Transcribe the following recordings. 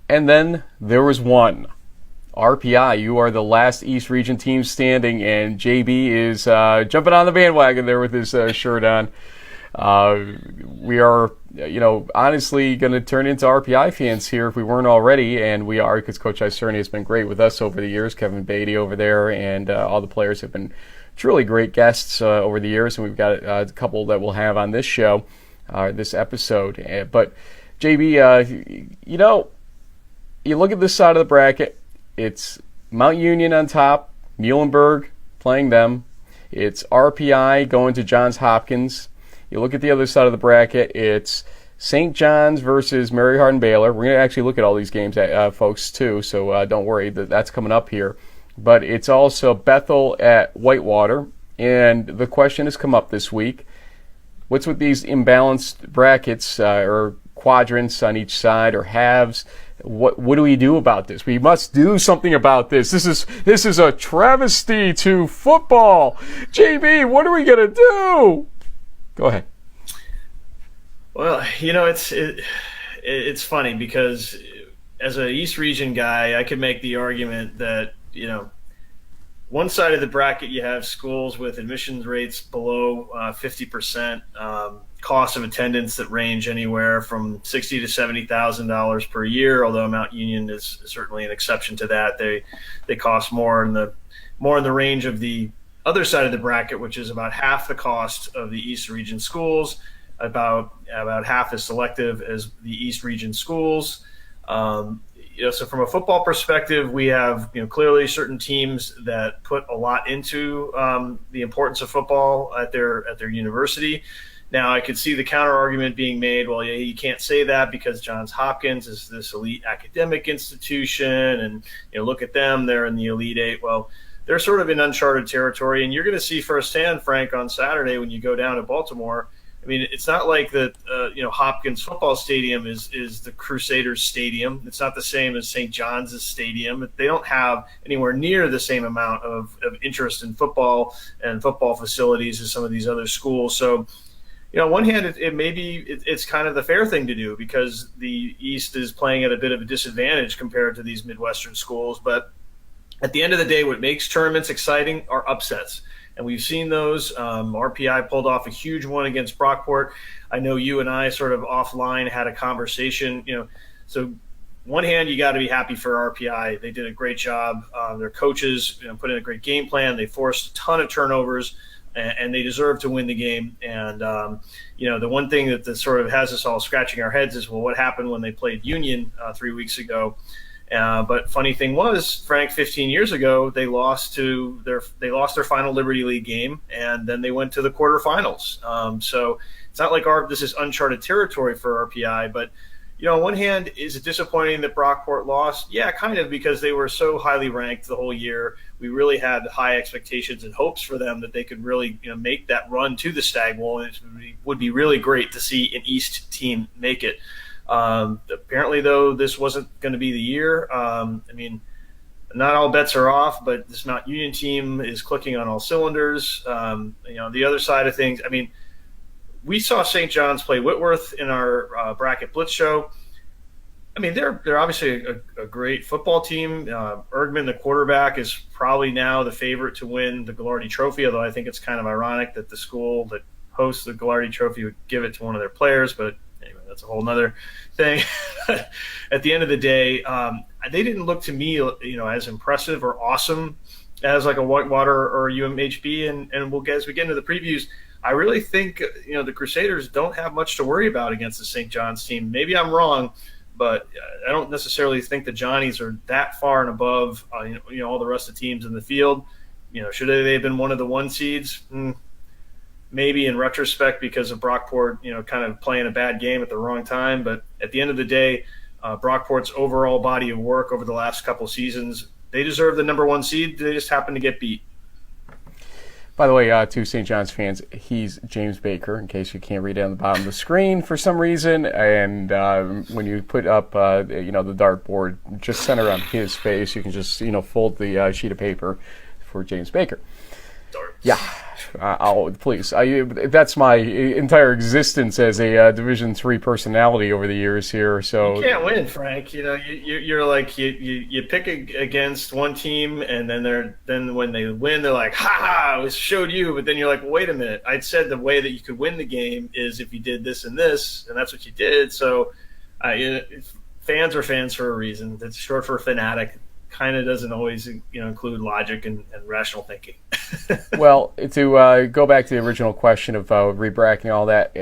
And then there was one. RPI, you are the last East Region team standing, and JB is jumping on the bandwagon there with his shirt on. We are, honestly going to turn into RPI fans here if we weren't already, and we are because Coach Isernia has been great with us over the years. Kevin Beatty over there, and all the players have been truly great guests over the years, and we've got a couple that we'll have on this show, this episode. But JB, you look at this side of the bracket. It's Mount Union on top, Muhlenberg playing them. It's RPI going to Johns Hopkins. You look at the other side of the bracket, it's St. John's versus Mary Hardin Baylor. We're going to actually look at all these games, folks, too, so don't worry, that's coming up here. But it's also Bethel at Whitewater, and the question has come up this week. What's with these imbalanced brackets or quadrants on each side or halves? What do we do about this? We must do something about this. This is a travesty to football. JB, what are we going to do? Go ahead. Well, it's funny because as an East Region guy, I could make the argument that, one side of the bracket you have schools with admissions rates below 50%, cost of attendance that range anywhere from $60,000 to $70,000 per year. Although Mount Union is certainly an exception to that, they cost more in the range of the other side of the bracket, which is about half the cost of the East Region schools, about half as selective as the East Region schools. So from a football perspective, we have clearly certain teams that put a lot into the importance of football at their university. Now, I could see the counter argument being made, well, yeah, you can't say that because Johns Hopkins is this elite academic institution, and look at them, they're in the Elite Eight. Well, they're sort of in uncharted territory, and you're going to see firsthand, Frank, on Saturday when you go down to Baltimore. I mean, it's not like that. Hopkins football stadium is the Crusaders stadium. It's not the same as St. John's stadium. They don't have anywhere near the same amount of interest in football and football facilities as some of these other schools. So, on one hand, it's kind of the fair thing to do because the East is playing at a bit of a disadvantage compared to these Midwestern schools. But at the end of the day, what makes tournaments exciting are upsets. And we've seen those. RPI pulled off a huge one against Brockport. I know you and I sort of offline had a conversation. So one hand, you got to be happy for RPI. They did a great job. Their coaches put in a great game plan. They forced a ton of turnovers, and they deserve to win the game. And, the one thing that sort of has us all scratching our heads is, well, what happened when they played Union 3 weeks ago? But funny thing was, Frank, 15 years ago, they lost their final Liberty League game, and then they went to the quarterfinals. So it's not like this is uncharted territory for RPI. But on one hand, is it disappointing that Brockport lost? Yeah, kind of, because they were so highly ranked the whole year. We really had high expectations and hopes for them that they could really make that run to the Stag Bowl, and it would be really great to see an East team make it. Apparently, though, this wasn't going to be the year. Not all bets are off, but this Mount Union team is clicking on all cylinders. The other side of things, we saw St. John's play Whitworth in our bracket blitz show. They're obviously a great football team. Ergman, the quarterback, is probably now the favorite to win the Ghilardi Trophy, although I think it's kind of ironic that the school that hosts the Ghilardi Trophy would give it to one of their players, but anyway, that's a whole nother thing. At the end of the day, they didn't look to me, as impressive or awesome as like a Whitewater or UMHB. And as we get into the previews, I really think, the Crusaders don't have much to worry about against the St. John's team. Maybe I'm wrong, but I don't necessarily think the Johnnies are that far and above, all the rest of the teams in the field. Should they have been one of the one seeds? Maybe in retrospect because of Brockport, kind of playing a bad game at the wrong time. But at the end of the day, Brockport's overall body of work over the last couple seasons, they deserve the number one seed. They just happen to get beat. By the way, to St. John's fans, he's James Baker, in case you can't read it on the bottom of the screen for some reason. And when you put up, the dartboard, just center on his face. You can just, fold the sheet of paper for James Baker. Yeah. Please. That's my entire existence as a Division III personality over the years here. So you can't win, Frank. You're like you pick against one team, and then when they win, they're like, "Ha ha! I showed you." But then you're like, "Wait a minute! I said the way that you could win the game is if you did this, and that's what you did." So, fans are fans for a reason. That's short for fanatic. Kind of doesn't always include logic and rational thinking. Well, to go back to the original question of rebracketing all that,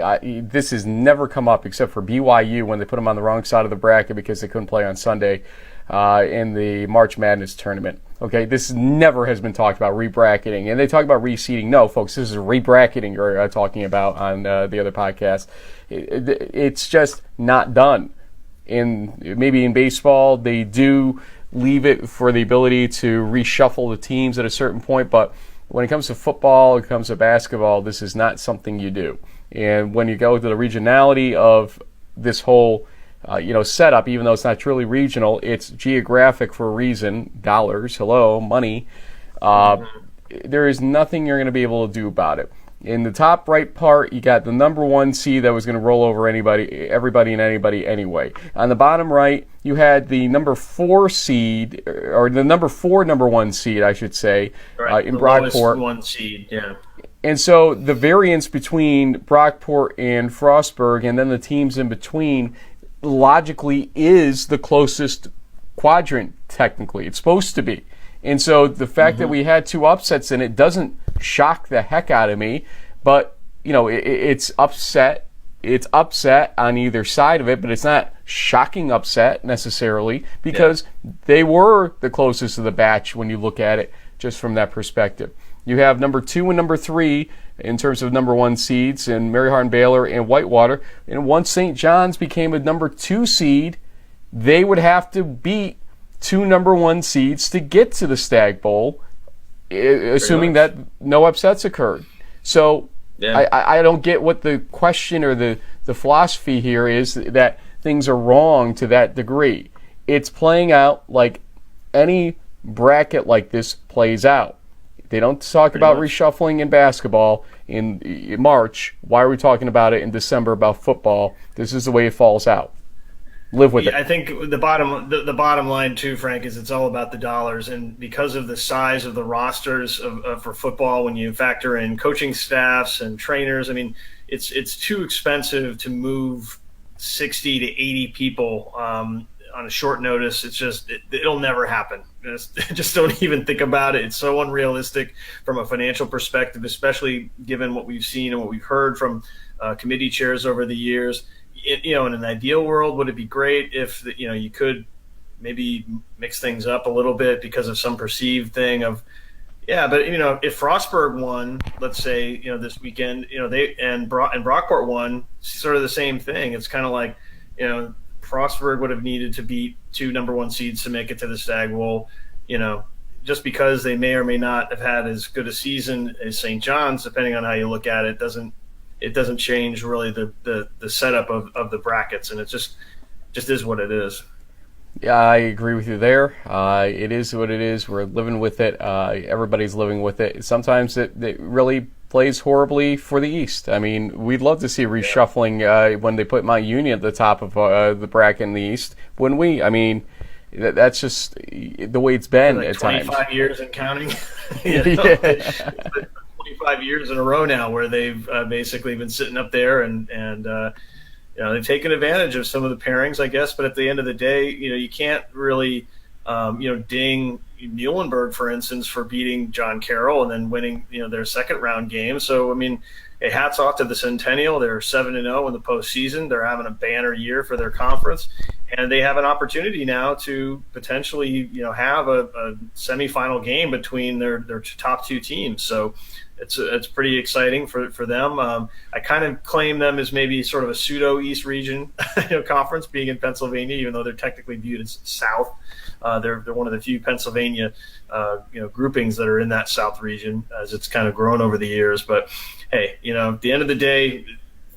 this has never come up except for BYU when they put them on the wrong side of the bracket because they couldn't play on Sunday in the March Madness tournament. Okay, this never has been talked about, rebracketing. And they talk about reseeding. No, folks, this is rebracketing you're talking about on the other podcast. It's just not done. Maybe in baseball, they do leave it for the ability to reshuffle the teams at a certain point, but when it comes to football, it comes to basketball, this is not something you do. And when you go to the regionality of this whole setup, even though it's not truly regional, it's geographic for a reason. Dollars, hello, money. There is nothing you're going to be able to do about it. In the top right part, you got the number 1 seed that was going to roll over everybody and anybody anyway. On the bottom right, you had the number 4 seed, or the number 1 seed, I should say, right, in Brockport. 1 seed, yeah. And so the variance between Brockport and Frostburg, and then the teams in between, logically is the closest quadrant. Technically, it's supposed to be. And so the fact that we had 2 upsets in it doesn't shock the heck out of me, but it's upset. It's upset on either side of it, but it's not shocking upset necessarily because they were the closest of the batch when you look at it just from that perspective. You have number 2 and number 3 in terms of number 1 seeds in Mary Hardin Baylor and Whitewater. And once St. John's became a number 2 seed, they would have to beat 2 number 1 seeds to get to the Stag Bowl, assuming that no upsets occurred. So I don't get what the question or the philosophy here is, that things are wrong to that degree. It's playing out like any bracket like this plays out. They don't talk about reshuffling in basketball in March. Why are we talking about it in December about football? This is the way it falls out. Live with it. I think the bottom line too, Frank, is it's all about the dollars, and because of the size of the rosters for football, when you factor in coaching staffs and trainers, I mean, it's too expensive to move 60 to 80 people on a short notice. It's just it'll never happen. Just don't even think about it. It's so unrealistic from a financial perspective, especially given what we've seen and what we've heard from committee chairs over the years. In an ideal world, would it be great if you could maybe mix things up a little bit because of some perceived thing of, but if Frostburg won, let's say this weekend, they and Brockport won, sort of the same thing. It's kind of like Frostburg would have needed to beat 2 number 1 seeds to make it to the Stag Bowl. Just because they may or may not have had as good a season as St. John's, depending on how you look at it, doesn't change really the setup of the brackets, and it just is what it is. Yeah, I agree with you there. It is what it is. We're living with it. Everybody's living with it. Sometimes it really plays horribly for the East. I mean, we'd love to see reshuffling when they put Mount Union at the top of the bracket in the East, wouldn't we? I mean, that's just the way it's been at times. 25 years and counting. 25 years in a row now where they've basically been sitting up there and they've taken advantage of some of the pairings, I guess. But at the end of the day, you can't really, ding Muhlenberg, for instance, for beating John Carroll and then winning, their second round game. So, I mean, hey, hats off to the Centennial. They're 7-0 in the postseason. They're having a banner year for their conference. And they have an opportunity now to potentially, have a semifinal game between their top 2 teams. So it's pretty exciting for them. I kind of claim them as maybe sort of a pseudo East region conference, being in Pennsylvania, even though they're technically viewed as South. They're one of the few Pennsylvania groupings that are in that South region, as it's kind of grown over the years. But hey, at the end of the day,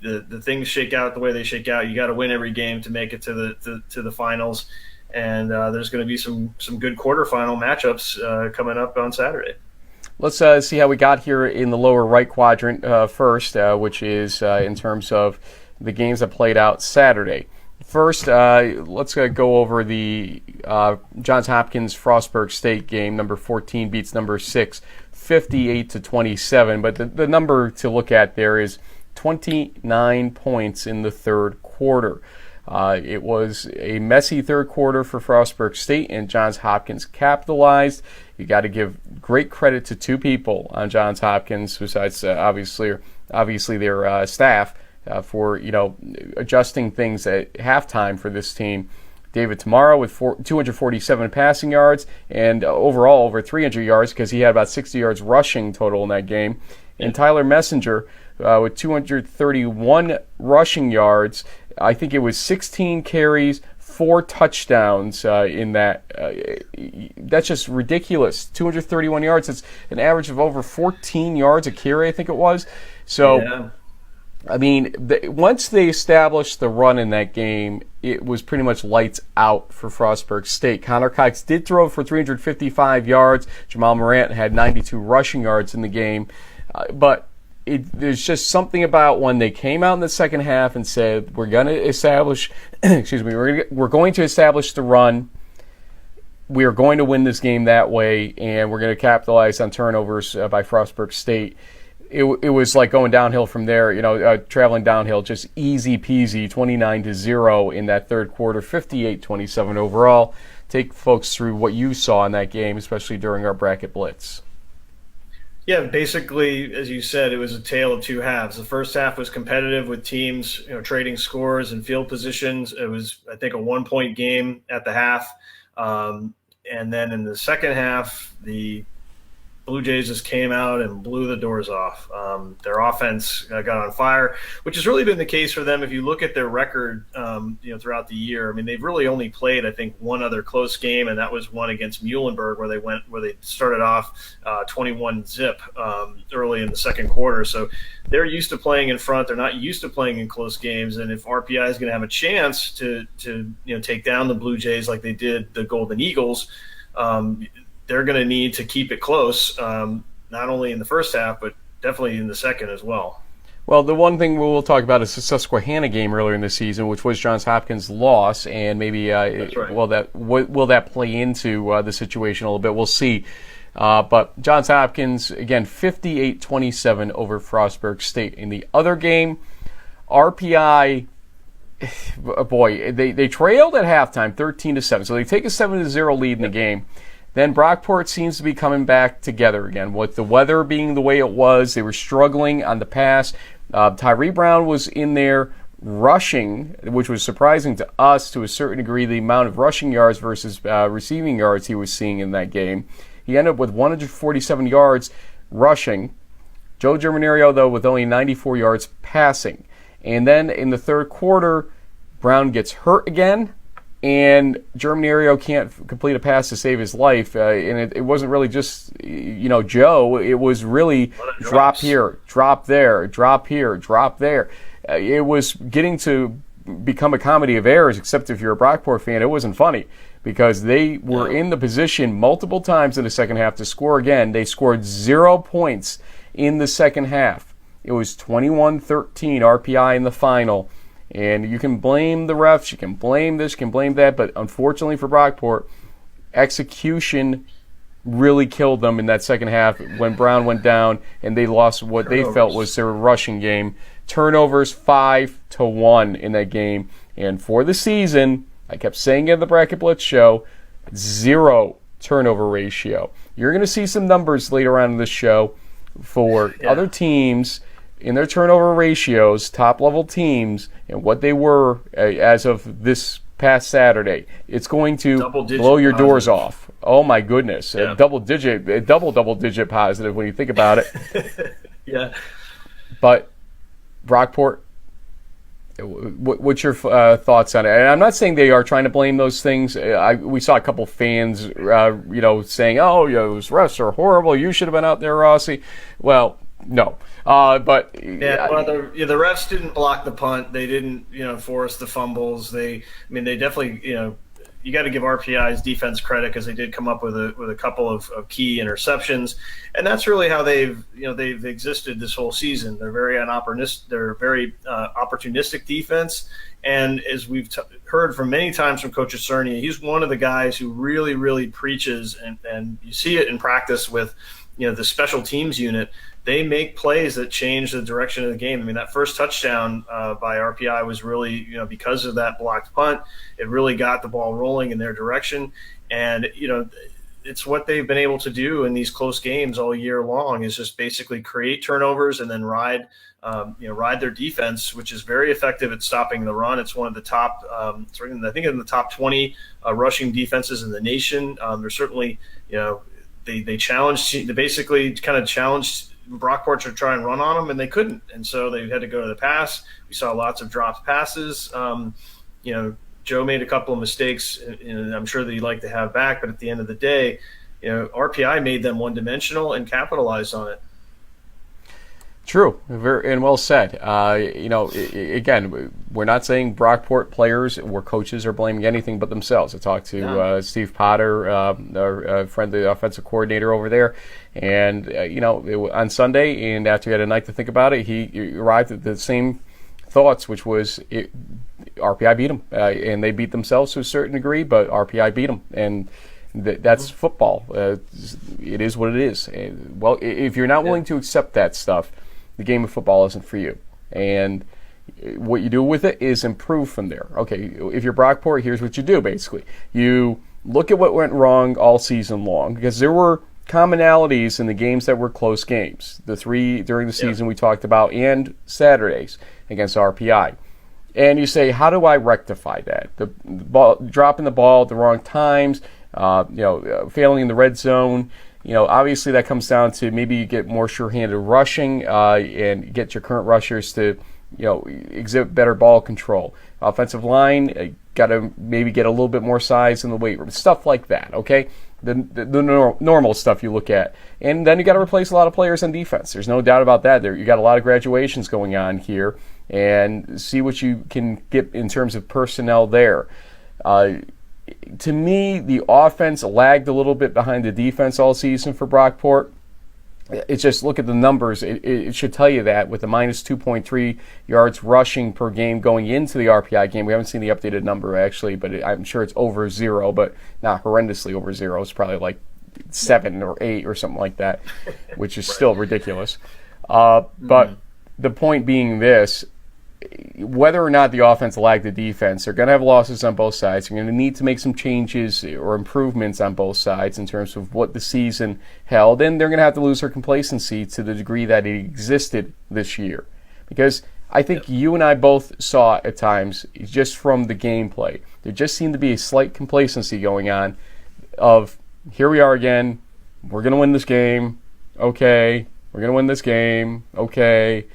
the things shake out the way they shake out. You got to win every game to make it to the finals, and there's going to be some good quarterfinal matchups coming up on Saturday. let's see how we got here in the lower right quadrant first, which is in terms of the games that played out Saturday. First, let's go over the Johns Hopkins Frostburg State game. Number 14 beats number 6, 58-27. But the number to look at there is 29 points in the third quarter. It was a messy third quarter for Frostburg State, and Johns Hopkins capitalized. You got to give great credit to two people on Johns Hopkins, besides obviously their staff, for adjusting things at halftime for this team. David Tamaro with 247 passing yards and overall over 300 yards because he had about 60 yards rushing total in that game. And Tyler Messenger with 231 rushing yards. I think it was 16 carries, 4 touchdowns in that. That's just ridiculous. 231 yards. It's an average of over 14 yards a carry, I think it was. So, yeah. I mean, once they established the run in that game, it was pretty much lights out for Frostburg State. Connor Cox did throw for 355 yards. Jamal Morant had 92 rushing yards in the game. But there's just something about when they came out in the second half and said, we're going to establish, we're going to establish the run. We are going to win this game that way, and we're going to capitalize on turnovers by Frostburg State. It was like going downhill from there, traveling downhill, just easy peasy, 29-0 in that third quarter, 58-27 overall. Take folks through what you saw in that game, especially during our bracket blitz. Yeah, basically, as you said, it was a tale of two halves. The first half was competitive with teams, trading scores and field positions. It was, I think, a 1-point game at the half. And then in the second half, the Blue Jays just came out and blew the doors off. Their offense got on fire, which has really been the case for them. If you look at their record, throughout the year, I mean, they've really only played, I think, one other close game, and that was one against Muhlenberg, where they started off 21-zip early in the second quarter. So they're used to playing in front. They're not used to playing in close games. And if RPI is going to have a chance to take down the Blue Jays like they did the Golden Eagles, they're going to need to keep it close, not only in the first half, but definitely in the second as well. Well, the one thing we'll talk about is the Susquehanna game earlier in the season, which was Johns Hopkins' loss, and maybe That's right. will that play into the situation a little bit? We'll see. But Johns Hopkins, again, 58-27 over Frostburg State. In the other game, RPI, boy, they trailed at halftime, 13-7. So they take a 7-0 lead in the game. Then Brockport seems to be coming back together again. With the weather being the way it was, they were struggling on the pass. Tyree Brown was in there rushing, which was surprising to us to a certain degree, the amount of rushing yards versus receiving yards he was seeing in that game. He ended up with 147 yards rushing. Joe Germinario, though, with only 94 yards passing. And then in the third quarter, Brown gets hurt again. And Germinario can't complete a pass to save his life. And it wasn't really just, Joe. It was really drop here, drop there, drop here, drop there. It was getting to become a comedy of errors, except if you're a Brockport fan, it wasn't funny because they were in the position multiple times in the second half to score again. They scored 0 points in the second half. It was 21-13 RPI in the final. And you can blame the refs, you can blame this, you can blame that, but unfortunately for Brockport, execution really killed them in that second half when Brown went down and they lost what they felt was their rushing game. Turnovers 5-1 in that game. And for the season, I kept saying in the Bracket Blitz show, 0 turnover ratio. You're going to see some numbers later on in this show for other teams in their turnover ratios, top-level teams, and what they were as of this past Saturday. It's going to blow your doors off. Oh, my goodness. Yeah. Double-digit positive when you think about it. Yeah. But Brockport, what's your thoughts on it? And I'm not saying they are trying to blame those things. We saw a couple fans, saying, those refs are horrible. You should have been out there, Rossi. Well, no. The refs didn't block the punt. They didn't, force the fumbles. They definitely, you got to give RPI's defense credit because they did come up with a couple of key interceptions, and that's really how they've existed this whole season. They're very opportunistic defense, and as we've heard from many times from Coach Isernia, he's one of the guys who really, really preaches, and you see it in practice with the special teams unit. They make plays that change the direction of the game. I mean, that first touchdown by RPI was really, because of that blocked punt, it really got the ball rolling in their direction. And, it's what they've been able to do in these close games all year long, is just basically create turnovers and then ride their defense, which is very effective at stopping the run. It's one of the top, I think in the top 20 rushing defenses in the nation. They're certainly, they basically kind of challenged Brockport to try and run on them, and they couldn't, and so they had to go to the pass. We saw lots of dropped passes. Joe made a couple of mistakes, and I'm sure that he'd like to have back, but at the end of the day, RPI made them one-dimensional and capitalized on it. True, very and well said. Again, we're not saying Brockport players or coaches are blaming anything but themselves. I talked to Steve Potter, our friend, the offensive coordinator over there, and on Sunday, and after he had a night to think about it, he arrived at the same thoughts, which was RPI beat them, and they beat themselves to a certain degree, but RPI beat them, and that's football. It is what it is. Well, if you're not willing to accept that stuff, the game of football isn't for you. And what you do with it is improve from there. Okay, if you're Brockport, here's what you do, basically. You look at what went wrong all season long, because there were commonalities in the games that were close games. The 3 during the season we talked about, and Saturdays against RPI. And you say, how do I rectify that? The ball, dropping the ball at the wrong times, failing in the red zone. Obviously that comes down to maybe you get more sure-handed rushing and get your current rushers to, exhibit better ball control. Offensive line, got to maybe get a little bit more size in the weight room. Stuff like that, okay? The normal stuff you look at. And then you got to replace a lot of players on defense. There's no doubt about that. You got a lot of graduations going on here, and see what you can get in terms of personnel there. To me, the offense lagged a little bit behind the defense all season for Brockport. It's just, look at the numbers. It should tell you that, with a minus 2.3 yards rushing per game going into the RPI game. We haven't seen the updated number, actually, but I'm sure it's over 0, but not horrendously over 0. It's probably like 7 or 8 or something like that, which is still ridiculous. But the point being this, whether or not the offense lagged the defense, they're going to have losses on both sides. You're going to need to make some changes or improvements on both sides in terms of what the season held, and they're going to have to lose their complacency to the degree that it existed this year. Because I think you and I both saw at times, just from the gameplay, there just seemed to be a slight complacency going on of, here we are again, we're going to win this game, okay, we're going to win this game, okay.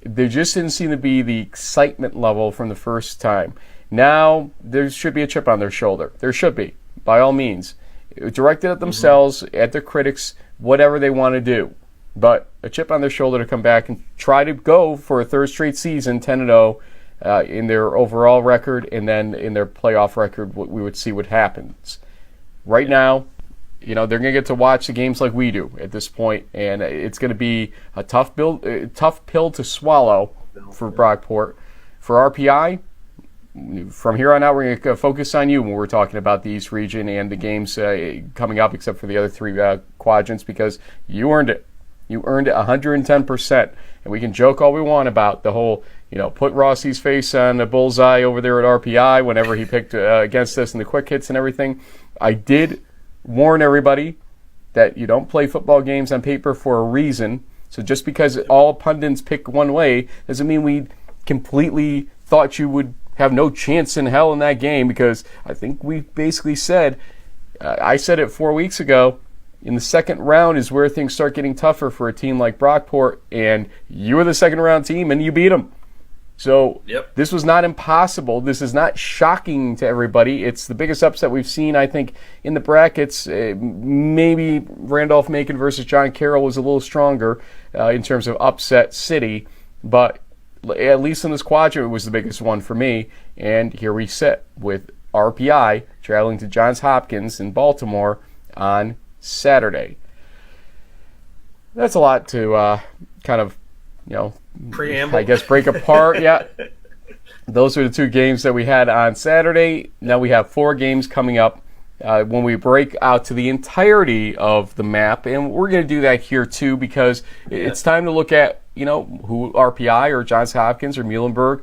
There just didn't seem to be the excitement level from the first time. Now, there should be a chip on their shoulder. There should be, by all means. Directed at themselves, at their critics, whatever they want to do. But a chip on their shoulder to come back and try to go for a third straight season, 10-0, in their overall record, and then in their playoff record, we would see what happens. Right now, they're going to get to watch the games like we do at this point, and it's going to be a tough pill to swallow for Brockport. For RPI, from here on out, we're going to focus on you when we're talking about the East region and the games coming up, except for the other 3 quadrants, because you earned it. You earned it 110%. And we can joke all we want about the whole, put Rossi's face on the bullseye over there at RPI whenever he picked against us in the quick hits and everything. I did warn everybody that you don't play football games on paper for a reason. So just because all pundits pick one way doesn't mean we completely thought you would have no chance in hell in that game, because I think we basically said, I said it 4 weeks ago, in the second round is where things start getting tougher for a team like Brockport, and you were the second round team and you beat them. So This was not impossible. This is not shocking to everybody. It's the biggest upset we've seen, I think, in the brackets. Maybe Randolph-Macon versus John Carroll was a little stronger in terms of upset city, but at least in this quadrant, it was the biggest one for me. And here we sit with RPI traveling to Johns Hopkins in Baltimore on Saturday. That's a lot to kind of, preamble, I guess, break apart. Yeah. Those are the 2 games that we had on Saturday. Now we have 4 games coming up when we break out to the entirety of the map. And we're going to do that here, too, because it's time to look at, who RPI or Johns Hopkins or Muhlenberg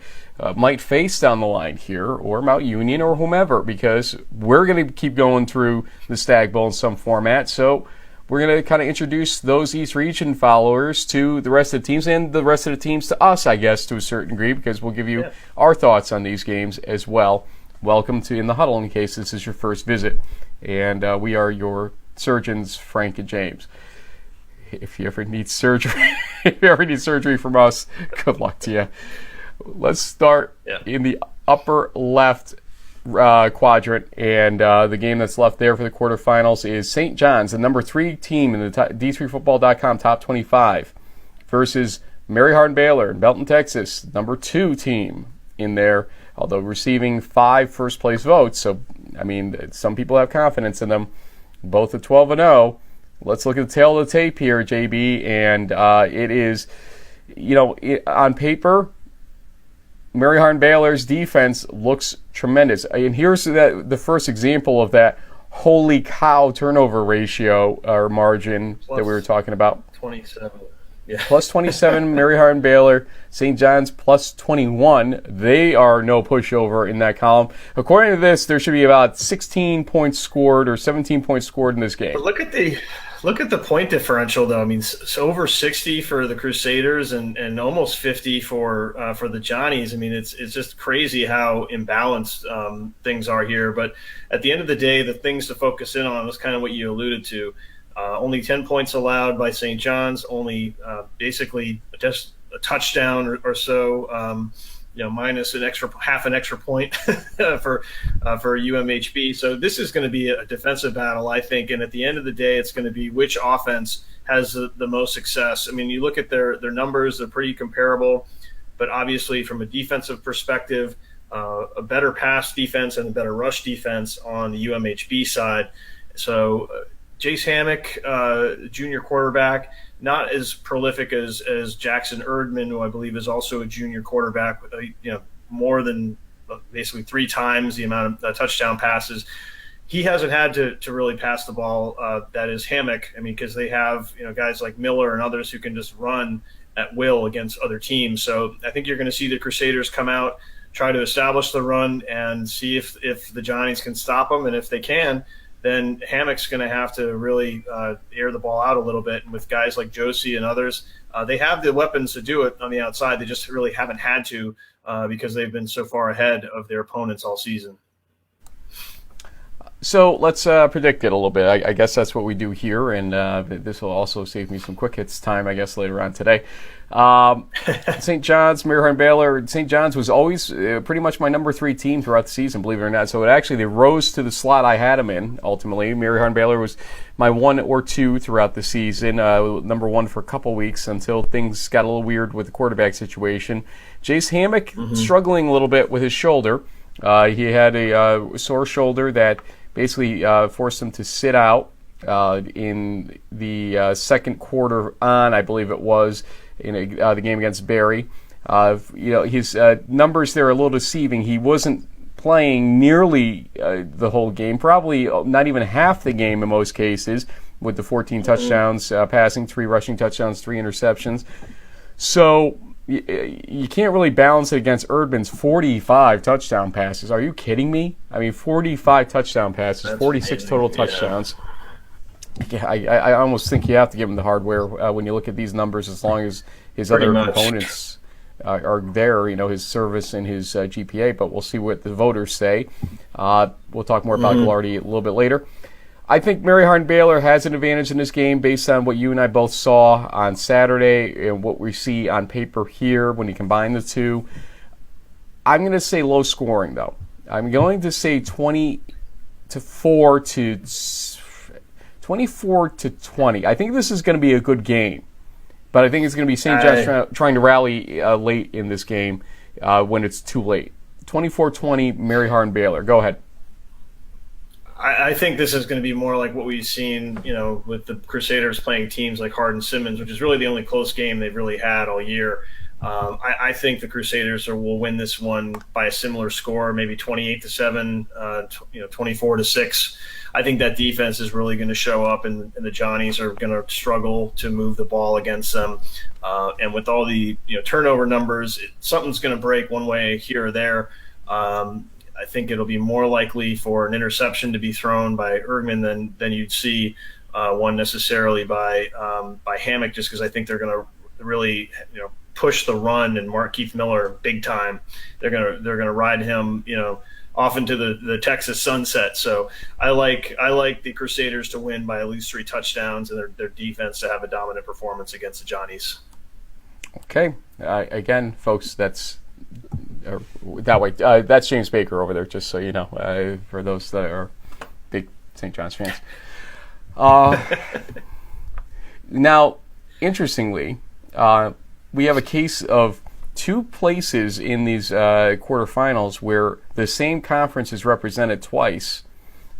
might face down the line here, or Mount Union or whomever, because we're going to keep going through the Stag Bowl in some format. So we're going to kind of introduce those East Region followers to the rest of the teams, and the rest of the teams to us, I guess, to a certain degree, because we'll give you our thoughts on these games as well. Welcome to In the Huddle, in case this is your first visit. And we are your surgeons, Frank and James. If you ever need surgery, from us, good luck to you. Let's start in the upper left quadrant, and the game that's left there for the quarterfinals is St. John's, the number 3 team in the D3Football.com top 25, versus Mary Hardin-Baylor in Belton, Texas, number 2 team in there, although receiving 5 first-place votes. So, I mean, some people have confidence in them. Both at 12-0. Let's look at the tail of the tape here, JB, and it is, on paper, Mary Hardin-Baylor's defense looks tremendous. And here's the first example of that holy cow turnover ratio or margin that we were talking about. 27. Yeah. Plus 27, Mary Hardin-Baylor. St. John's plus 21. They are no pushover in that column. According to this, there should be about 16 points scored or 17 points scored in this game. But look at the point differential, though. I mean, it's over 60 for the Crusaders and almost 50 for the Johnnies. I mean, it's just crazy how imbalanced things are here. But at the end of the day, the things to focus in on is kind of what you alluded to. Only 10 points allowed by St. John's, only basically just a touchdown or so, minus half an extra point for UMHB. So this is going to be a defensive battle, I think. And at the end of the day, it's going to be which offense has the most success. I mean, you look at their numbers; they're pretty comparable, but obviously from a defensive perspective, a better pass defense and a better rush defense on the UMHB side. So Jace Hammock, junior quarterback, not as prolific as Jackson Erdman, who I believe is also a junior quarterback, more than basically 3 times the amount of touchdown passes. He hasn't had to really pass the ball. That is Hammock. I mean, because they have guys like Miller and others who can just run at will against other teams. So I think you're going to see the Crusaders come out, try to establish the run, and see if the Johnnies can stop them. And if they can, then Hammock's going to have to really air the ball out a little bit. And with guys like Josie and others, they have the weapons to do it on the outside. They just really haven't had to because they've been so far ahead of their opponents all season. So let's predict it a little bit. I guess that's what we do here, and this will also save me some quick hits time, I guess, later on today. St. John's, Mary Hardin-Baylor. St. John's was always pretty much my number 3 team throughout the season, believe it or not. So they rose to the slot I had them in, ultimately. Mary Hardin-Baylor was my 1 or 2 throughout the season, number 1 for a couple weeks until things got a little weird with the quarterback situation. Jace Hammock struggling a little bit with his shoulder. He had a sore shoulder that basically forced him to sit out in the second quarter on, I believe it was, in the game against Barry. His numbers there are a little deceiving. He wasn't playing nearly the whole game, probably not even half the game in most cases, with the 14 touchdowns passing, 3 rushing touchdowns, 3 interceptions. So you can't really balance it against Erdman's 45 touchdown passes. Are you kidding me? I mean, 45 touchdown passes, that's 46 amazing. Total touchdowns. Yeah, I almost think you have to give him the hardware when you look at these numbers, as long as his other components are there, his service and his GPA, but we'll see what the voters say. We'll talk more about Ghilardi a little bit later. I think Mary Hardin-Baylor has an advantage in this game based on what you and I both saw on Saturday and what we see on paper here when you combine the two. I'm going to say low scoring, though. I'm going to say 24 to 20. I think this is going to be a good game, but I think it's going to be St. John's trying to rally late in this game when it's too late. 24-20, Mary Hardin-Baylor. Go ahead. I think this is going to be more like what we've seen, with the Crusaders playing teams like Hardin Simmons, which is really the only close game they've really had all year. I think the Crusaders will win this one by a similar score, maybe 28-7, 24-6. I think that defense is really going to show up, and the Johnnies are going to struggle to move the ball against them. And with all the turnover numbers, something's going to break one way here or there. I think it'll be more likely for an interception to be thrown by Ergman than you'd see one necessarily by Hammock, just because I think they're going to really push the run and mark Keith Miller big time. They're gonna ride him off into the Texas sunset. So I like the Crusaders to win by at least 3 touchdowns, and their defense to have a dominant performance against the Johnnies. Okay, again, folks, that's that way. That's James Baker over there, just so you know, for those that are big St. John's fans. Now, interestingly, we have a case of 2 places in these quarterfinals where the same conference is represented twice.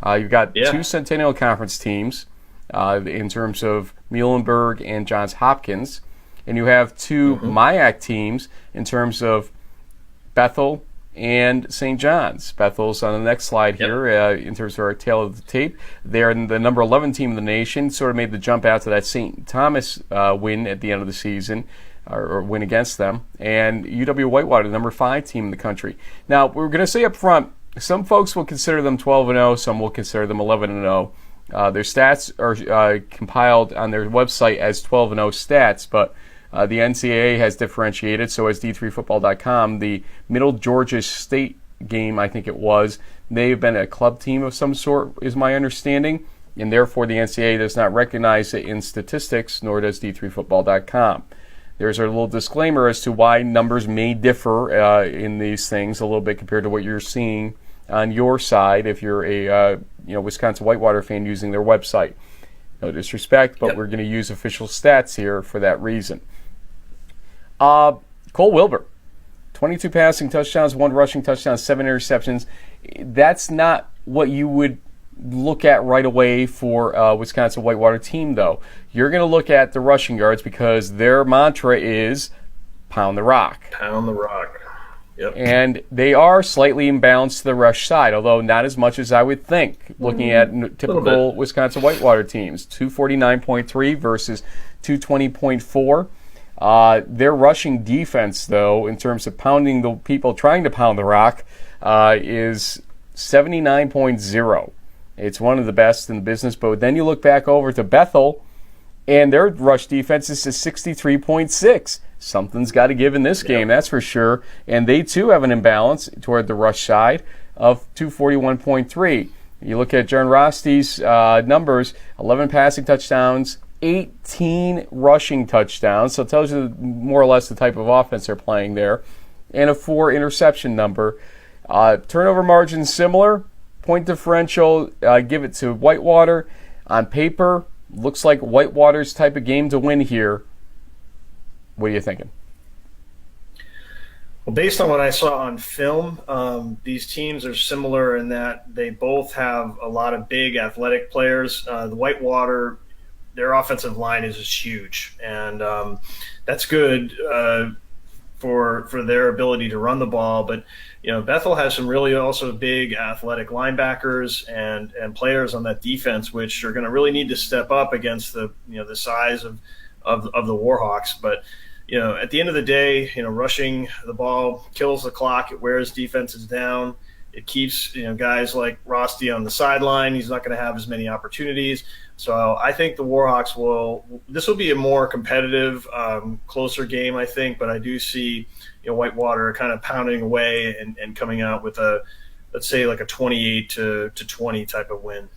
You've got 2 Centennial Conference teams in terms of Muhlenberg and Johns Hopkins, and you have 2 MIAC teams in terms of Bethel and St. John's. Bethel's on the next slide here in terms of our tail of the tape. They're the number 11 team in the nation, sort of made the jump out to that St. Thomas win at the end of the season, or win against them. And UW-Whitewater, the number 5 team in the country. Now, we're going to say up front, some folks will consider them 12-0, some will consider them 11-0. Their stats are compiled on their website as 12-0 stats, but the NCAA has differentiated, so has D3Football.com. The Middle Georgia State game, I think it was, they've been a club team of some sort, is my understanding, and therefore the NCAA does not recognize it in statistics, nor does D3Football.com. There's a little disclaimer as to why numbers may differ in these things a little bit compared to what you're seeing on your side if you're a Wisconsin Whitewater fan using their website. No disrespect, but we're going to use official stats here for that reason. Cole Wilbur, 22 passing touchdowns, 1 rushing touchdown, 7 interceptions. That's not what you would look at right away for a Wisconsin Whitewater team, though. You're going to look at the rushing yards because their mantra is pound the rock. Pound the rock. Yep. And they are slightly imbalanced to the rush side, although not as much as I would think, looking at typical Wisconsin Whitewater teams. 249.3 versus 220.4. Their rushing defense, though, in terms of pounding the people trying to pound the rock, is 79.0. It's one of the best in the business. But then you look back over to Bethel, and their rush defense is 63.6. Something's got to give in this game, that's for sure. And they, too, have an imbalance toward the rush side of 241.3. You look at Jern Rosty's numbers, 11 passing touchdowns, 18 rushing touchdowns. So it tells you more or less the type of offense they're playing there. And a 4 interception number. Turnover margin similar. Point differential, give it to Whitewater. On paper, looks like Whitewater's type of game to win here. What are you thinking? Well, based on what I saw on film, these teams are similar in that they both have a lot of big athletic players. The Whitewater, their offensive line is just huge, and that's good for their ability to run the ball. But Bethel has some really also big athletic linebackers and players on that defense, which are going to really need to step up against the size of the Warhawks. But at the end of the day, rushing the ball kills the clock. It wears defenses down. It keeps guys like Rosty on the sideline. He's not going to have as many opportunities. So I think the Warhawks this will be a more competitive, closer game, I think. But I do see Whitewater kind of pounding away and coming out with let's say like a 28-20 type of win.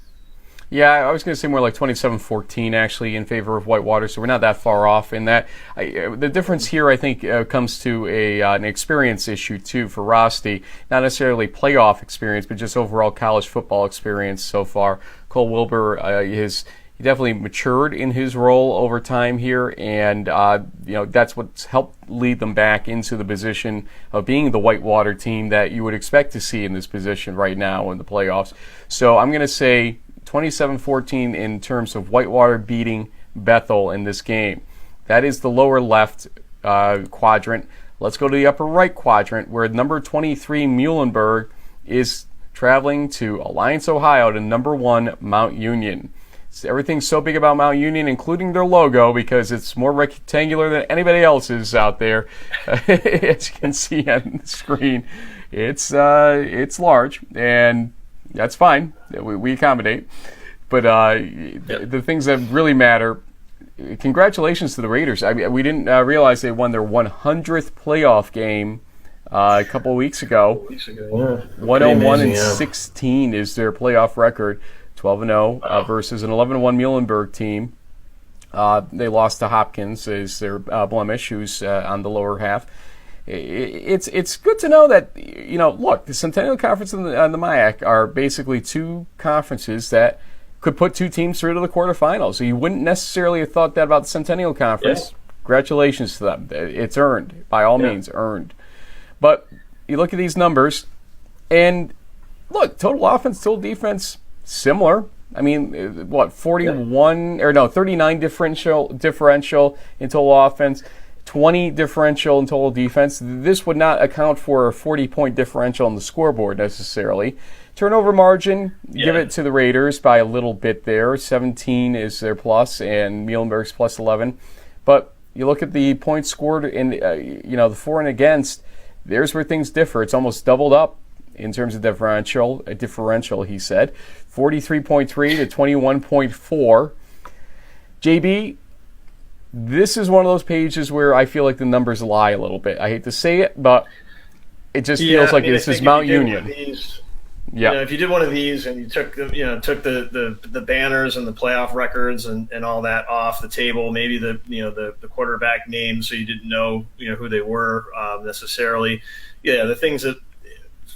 Yeah, I was going to say more like 27-14 actually in favor of Whitewater, so we're not that far off in that. The difference here, I think, comes to an experience issue, too, for Rosty. Not necessarily playoff experience, but just overall college football experience so far. Cole Wilbur, his he definitely matured in his role over time here, and that's what's helped lead them back into the position of being the whitewater team that you would expect to see in this position right now in the playoffs. So I'm going to say 27-14 in terms of Whitewater beating Bethel in this game. That is the lower left quadrant. Let's go to the upper right quadrant, where number 23 Muhlenberg is traveling to Alliance, Ohio, to number 1 Mount Union. Everything's so big about Mount Union, including their logo, because it's more rectangular than anybody else's out there. As you can see on the screen, it's large, and that's fine. We accommodate. But the things that really matter, congratulations to the Raiders. I mean, we didn't realize they won their 100th playoff game a couple of weeks ago. 101-16 is their playoff record. 12-0 versus an 11-1 Muhlenberg team. They lost to Hopkins as their blemish, who's on the lower half. It's good to know that, look, the Centennial Conference and the MIAC are basically two conferences that could put two teams through to the quarterfinals. So you wouldn't necessarily have thought that about the Centennial Conference. Yeah. Congratulations to them. It's earned, by all means, earned. But you look at these numbers, and look, total offense, total defense, similar. I mean, 39 differential in total offense, 20 differential in total defense. This would not account for a 40-point differential on the scoreboard necessarily. Turnover margin, give it to the Raiders by a little bit there. 17 is their plus, and Muhlenberg's plus 11. But you look at the points scored in, the for and against. There's where things differ. It's almost doubled up in terms of differential, he said. 43.3 to 21.4. JB, this is one of those pages where I feel like the numbers lie a little bit. I hate to say it, but it just feels like this is Mount Union. If you did one of these and you took the banners and the playoff records and all that off the table, maybe the quarterback names, so you didn't know who they were necessarily. Yeah, the things that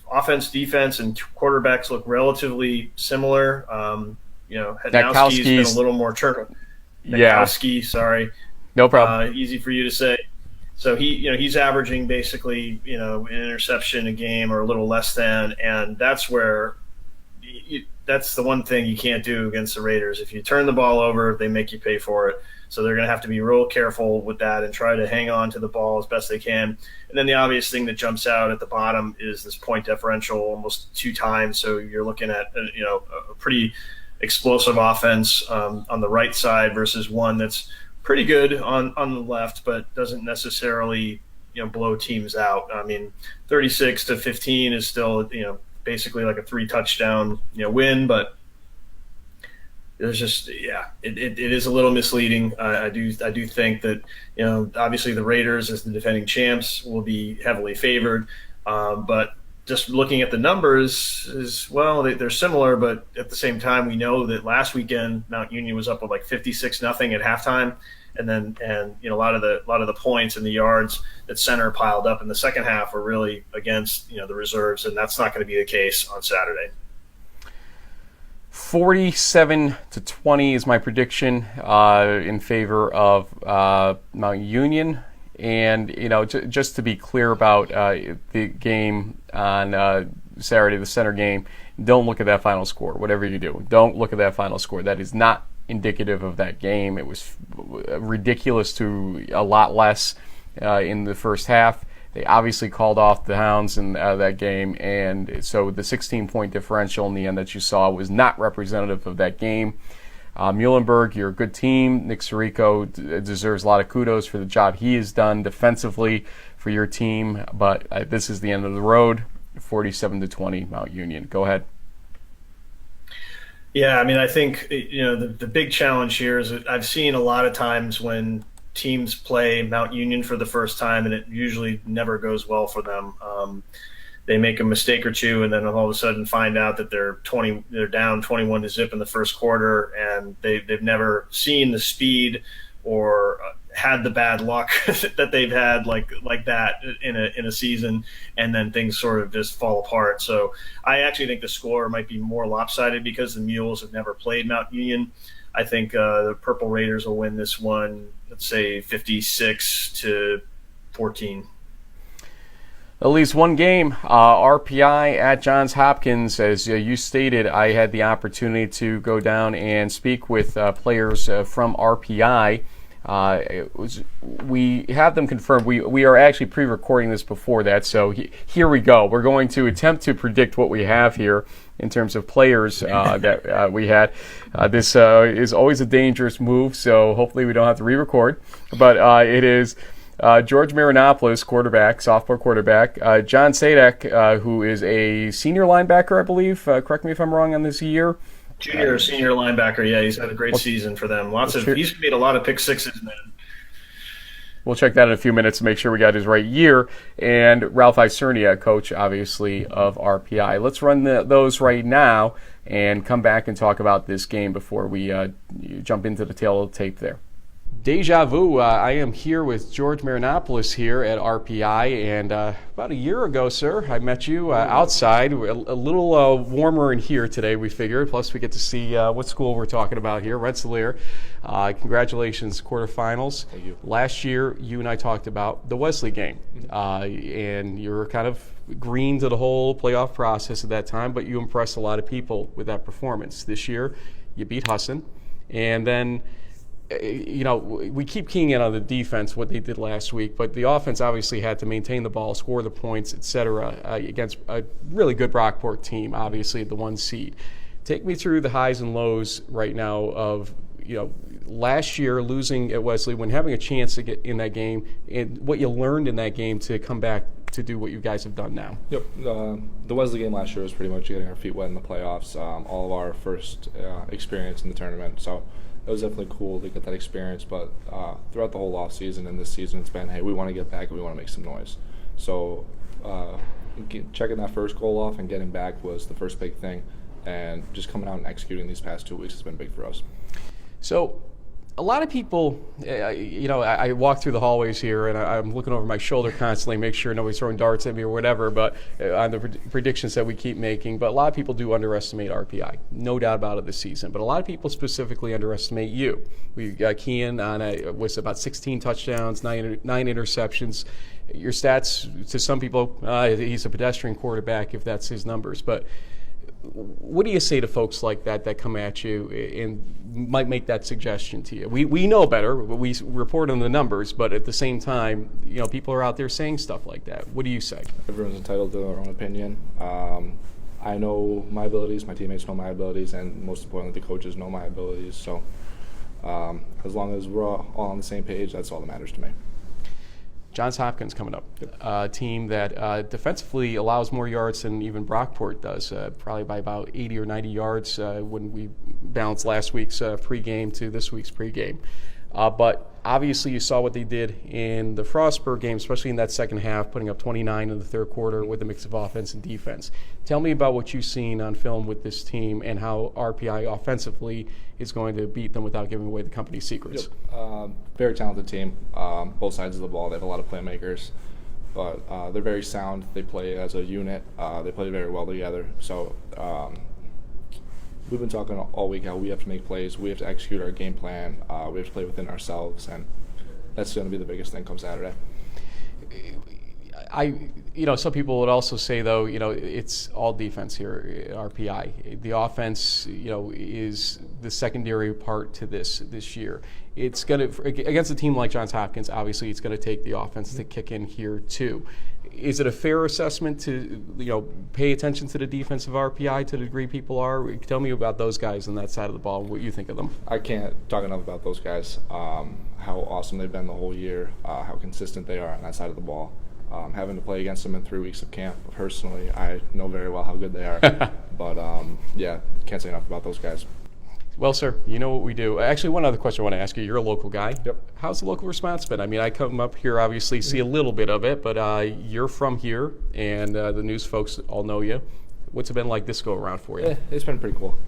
offense, defense, and quarterbacks look relatively similar. Hednowski's been a little more turnover. Hednowski, sorry, no problem. Easy for you to say. So he's averaging basically an interception a game or a little less than, and that's where that's the one thing you can't do against the Raiders. If you turn the ball over, they make you pay for it. So they're going to have to be real careful with that and try to hang on to the ball as best they can. And then the obvious thing that jumps out at the bottom is this point differential, almost 2 times. So you're looking at a pretty explosive offense on the right side versus one that's pretty good on the left, but doesn't necessarily blow teams out. I mean, 36-15 is still basically like a 3-touchdown win, but there's just it is a little misleading. I do think that obviously the Raiders as the defending champs will be heavily favored, but just looking at the numbers is they're similar, but at the same time we know that last weekend Mount Union was up with like 56-0 at halftime, and a lot of the points and the yards that Center piled up in the second half were really against the reserves, and that's not going to be the case on Saturday. 47-20 is my prediction in favor of Mount Union. And, just to be clear about the game on Saturday, the Center game, don't look at that final score. Whatever you do, don't look at that final score. That is not indicative of that game. It was ridiculous to a lot less in the first half. They obviously called off the Hounds in that game, and so the 16-point differential in the end that you saw was not representative of that game. Muhlenberg, you're a good team. Nick Sirico deserves a lot of kudos for the job he has done defensively for your team, but this is the end of the road. 47-20, Mount Union. Go ahead. Yeah, I mean, I think the big challenge here is that I've seen a lot of times when teams play Mount Union for the first time, and it usually never goes well for them. They make a mistake or two, and then all of a sudden find out that they're down 21-0 in the first quarter, and they've never seen the speed or had the bad luck that they've had like that in a season, and then things sort of just fall apart. So I actually think the score might be more lopsided because the Mules have never played Mount Union. I think the Purple Raiders will win this one, let's say 56-14. At least one game, RPI at Johns Hopkins. As you stated, I had the opportunity to go down and speak with players from RPI. We have them confirmed. We are actually pre-recording this before that, so here we go. We're going to attempt to predict what we have here in terms of players that we had. This is always a dangerous move, so hopefully we don't have to re-record. But it is George Marinopoulos, quarterback, sophomore quarterback. John Sadak, who is a senior linebacker, I believe. Correct me if I'm wrong on this year. Junior or senior linebacker, yeah, he's had a great season for them. He's made a lot of pick sixes, man. We'll check that in a few minutes to make sure we got his right year. And Ralph Isernia, coach, obviously, of RPI. Let's run those right now and come back and talk about this game before we jump into the tail of the tape there. Deja vu. I am here with George Marinopoulos here at RPI, and about a year ago, sir, I met you outside. A little warmer in here today, we figured. Plus, we get to see what school we're talking about here, Rensselaer. Congratulations, quarterfinals. Thank you. Last year, you and I talked about the Wesley game, and you were kind of green to the whole playoff process at that time, but you impressed a lot of people with that performance. This year, you beat Husson, and then we keep keying in on the defense, what they did last week, but the offense obviously had to maintain the ball, score the points, etc., against a really good Brockport team, obviously the 1 seed. Take me through the highs and lows right now of last year losing at Wesley when having a chance to get in that game, and what you learned in that game to come back to do what you guys have done now. Yep. The Wesley game last year was pretty much getting our feet wet in the playoffs, all of our first experience in the tournament. So it was definitely cool to get that experience, but throughout the whole off season and this season, it's been, hey, we want to get back and we want to make some noise. So checking that first goal off and getting back was the first big thing, and just coming out and executing these past 2 weeks has been big for us. So a lot of people, I walk through the hallways here and I'm looking over my shoulder constantly, make sure nobody's throwing darts at me or whatever, but on the predictions that we keep making. But a lot of people do underestimate RPI, no doubt about it this season. But a lot of people specifically underestimate you. We got Kean on was about 16 touchdowns, nine interceptions. Your stats, to some people, he's a pedestrian quarterback if that's his numbers. But what do you say to folks like that come at you and might make that suggestion to you? We know better. We report on the numbers, but at the same time, people are out there saying stuff like that. What do you say? Everyone's entitled to their own opinion. I know my abilities, my teammates know my abilities, and most importantly, the coaches know my abilities. So as long as we're all on the same page, that's all that matters to me. Johns Hopkins coming up, a team that defensively allows more yards than even Brockport does, probably by about 80 or 90 yards when we balanced last week's pregame to this week's pregame. But obviously you saw what they did in the Frostburg game, especially in that second half, putting up 29 in the third quarter with a mix of offense and defense. Tell me about what you've seen on film with this team and how RPI offensively is going to beat them without giving away the company's secrets. Yep. Very talented team, both sides of the ball. They have a lot of playmakers, but they're very sound. They play as a unit. They play very well together. So we've been talking all week how we have to make plays. We have to execute our game plan. We have to play within ourselves, and that's going to be the biggest thing come Saturday. Some people would also say, though, it's all defense here at RPI. The offense, is the secondary part to this year. It's going to, against a team like Johns Hopkins, obviously it's going to take the offense to kick in here too. Is it a fair assessment to, pay attention to the defense of RPI to the degree people are? Tell me about those guys on that side of the ball and what you think of them. I can't talk enough about those guys, how awesome they've been the whole year, how consistent they are on that side of the ball. Having to play against them in 3 weeks of camp, personally, I know very well how good they are. But, can't say enough about those guys. Well, sir, you know what we do. Actually, one other question I want to ask you. You're a local guy. Yep. How's the local response been? I mean, I come up here, obviously, see a little bit of it, but you're from here, and the news folks all know you. What's it been like this go-around for you? It's been pretty cool.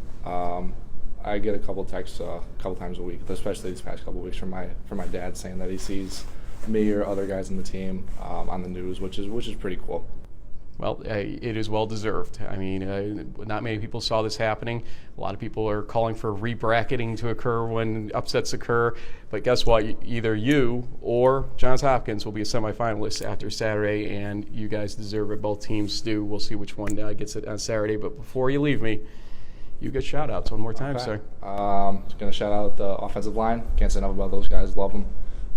I get a couple texts a couple times a week, especially these past couple weeks from my dad saying that he sees me or other guys in the team on the news, which is pretty cool. Well, it is well deserved. I mean, not many people saw this happening. A lot of people are calling for re-bracketing to occur when upsets occur. But guess what? Either you or Johns Hopkins will be a semifinalist after Saturday, and you guys deserve it. Both teams do. We'll see which one gets it on Saturday. But before you leave me, you get shout-outs one more time, Okay. sir. Just going to shout out the offensive line. Can't say enough about those guys. Love them.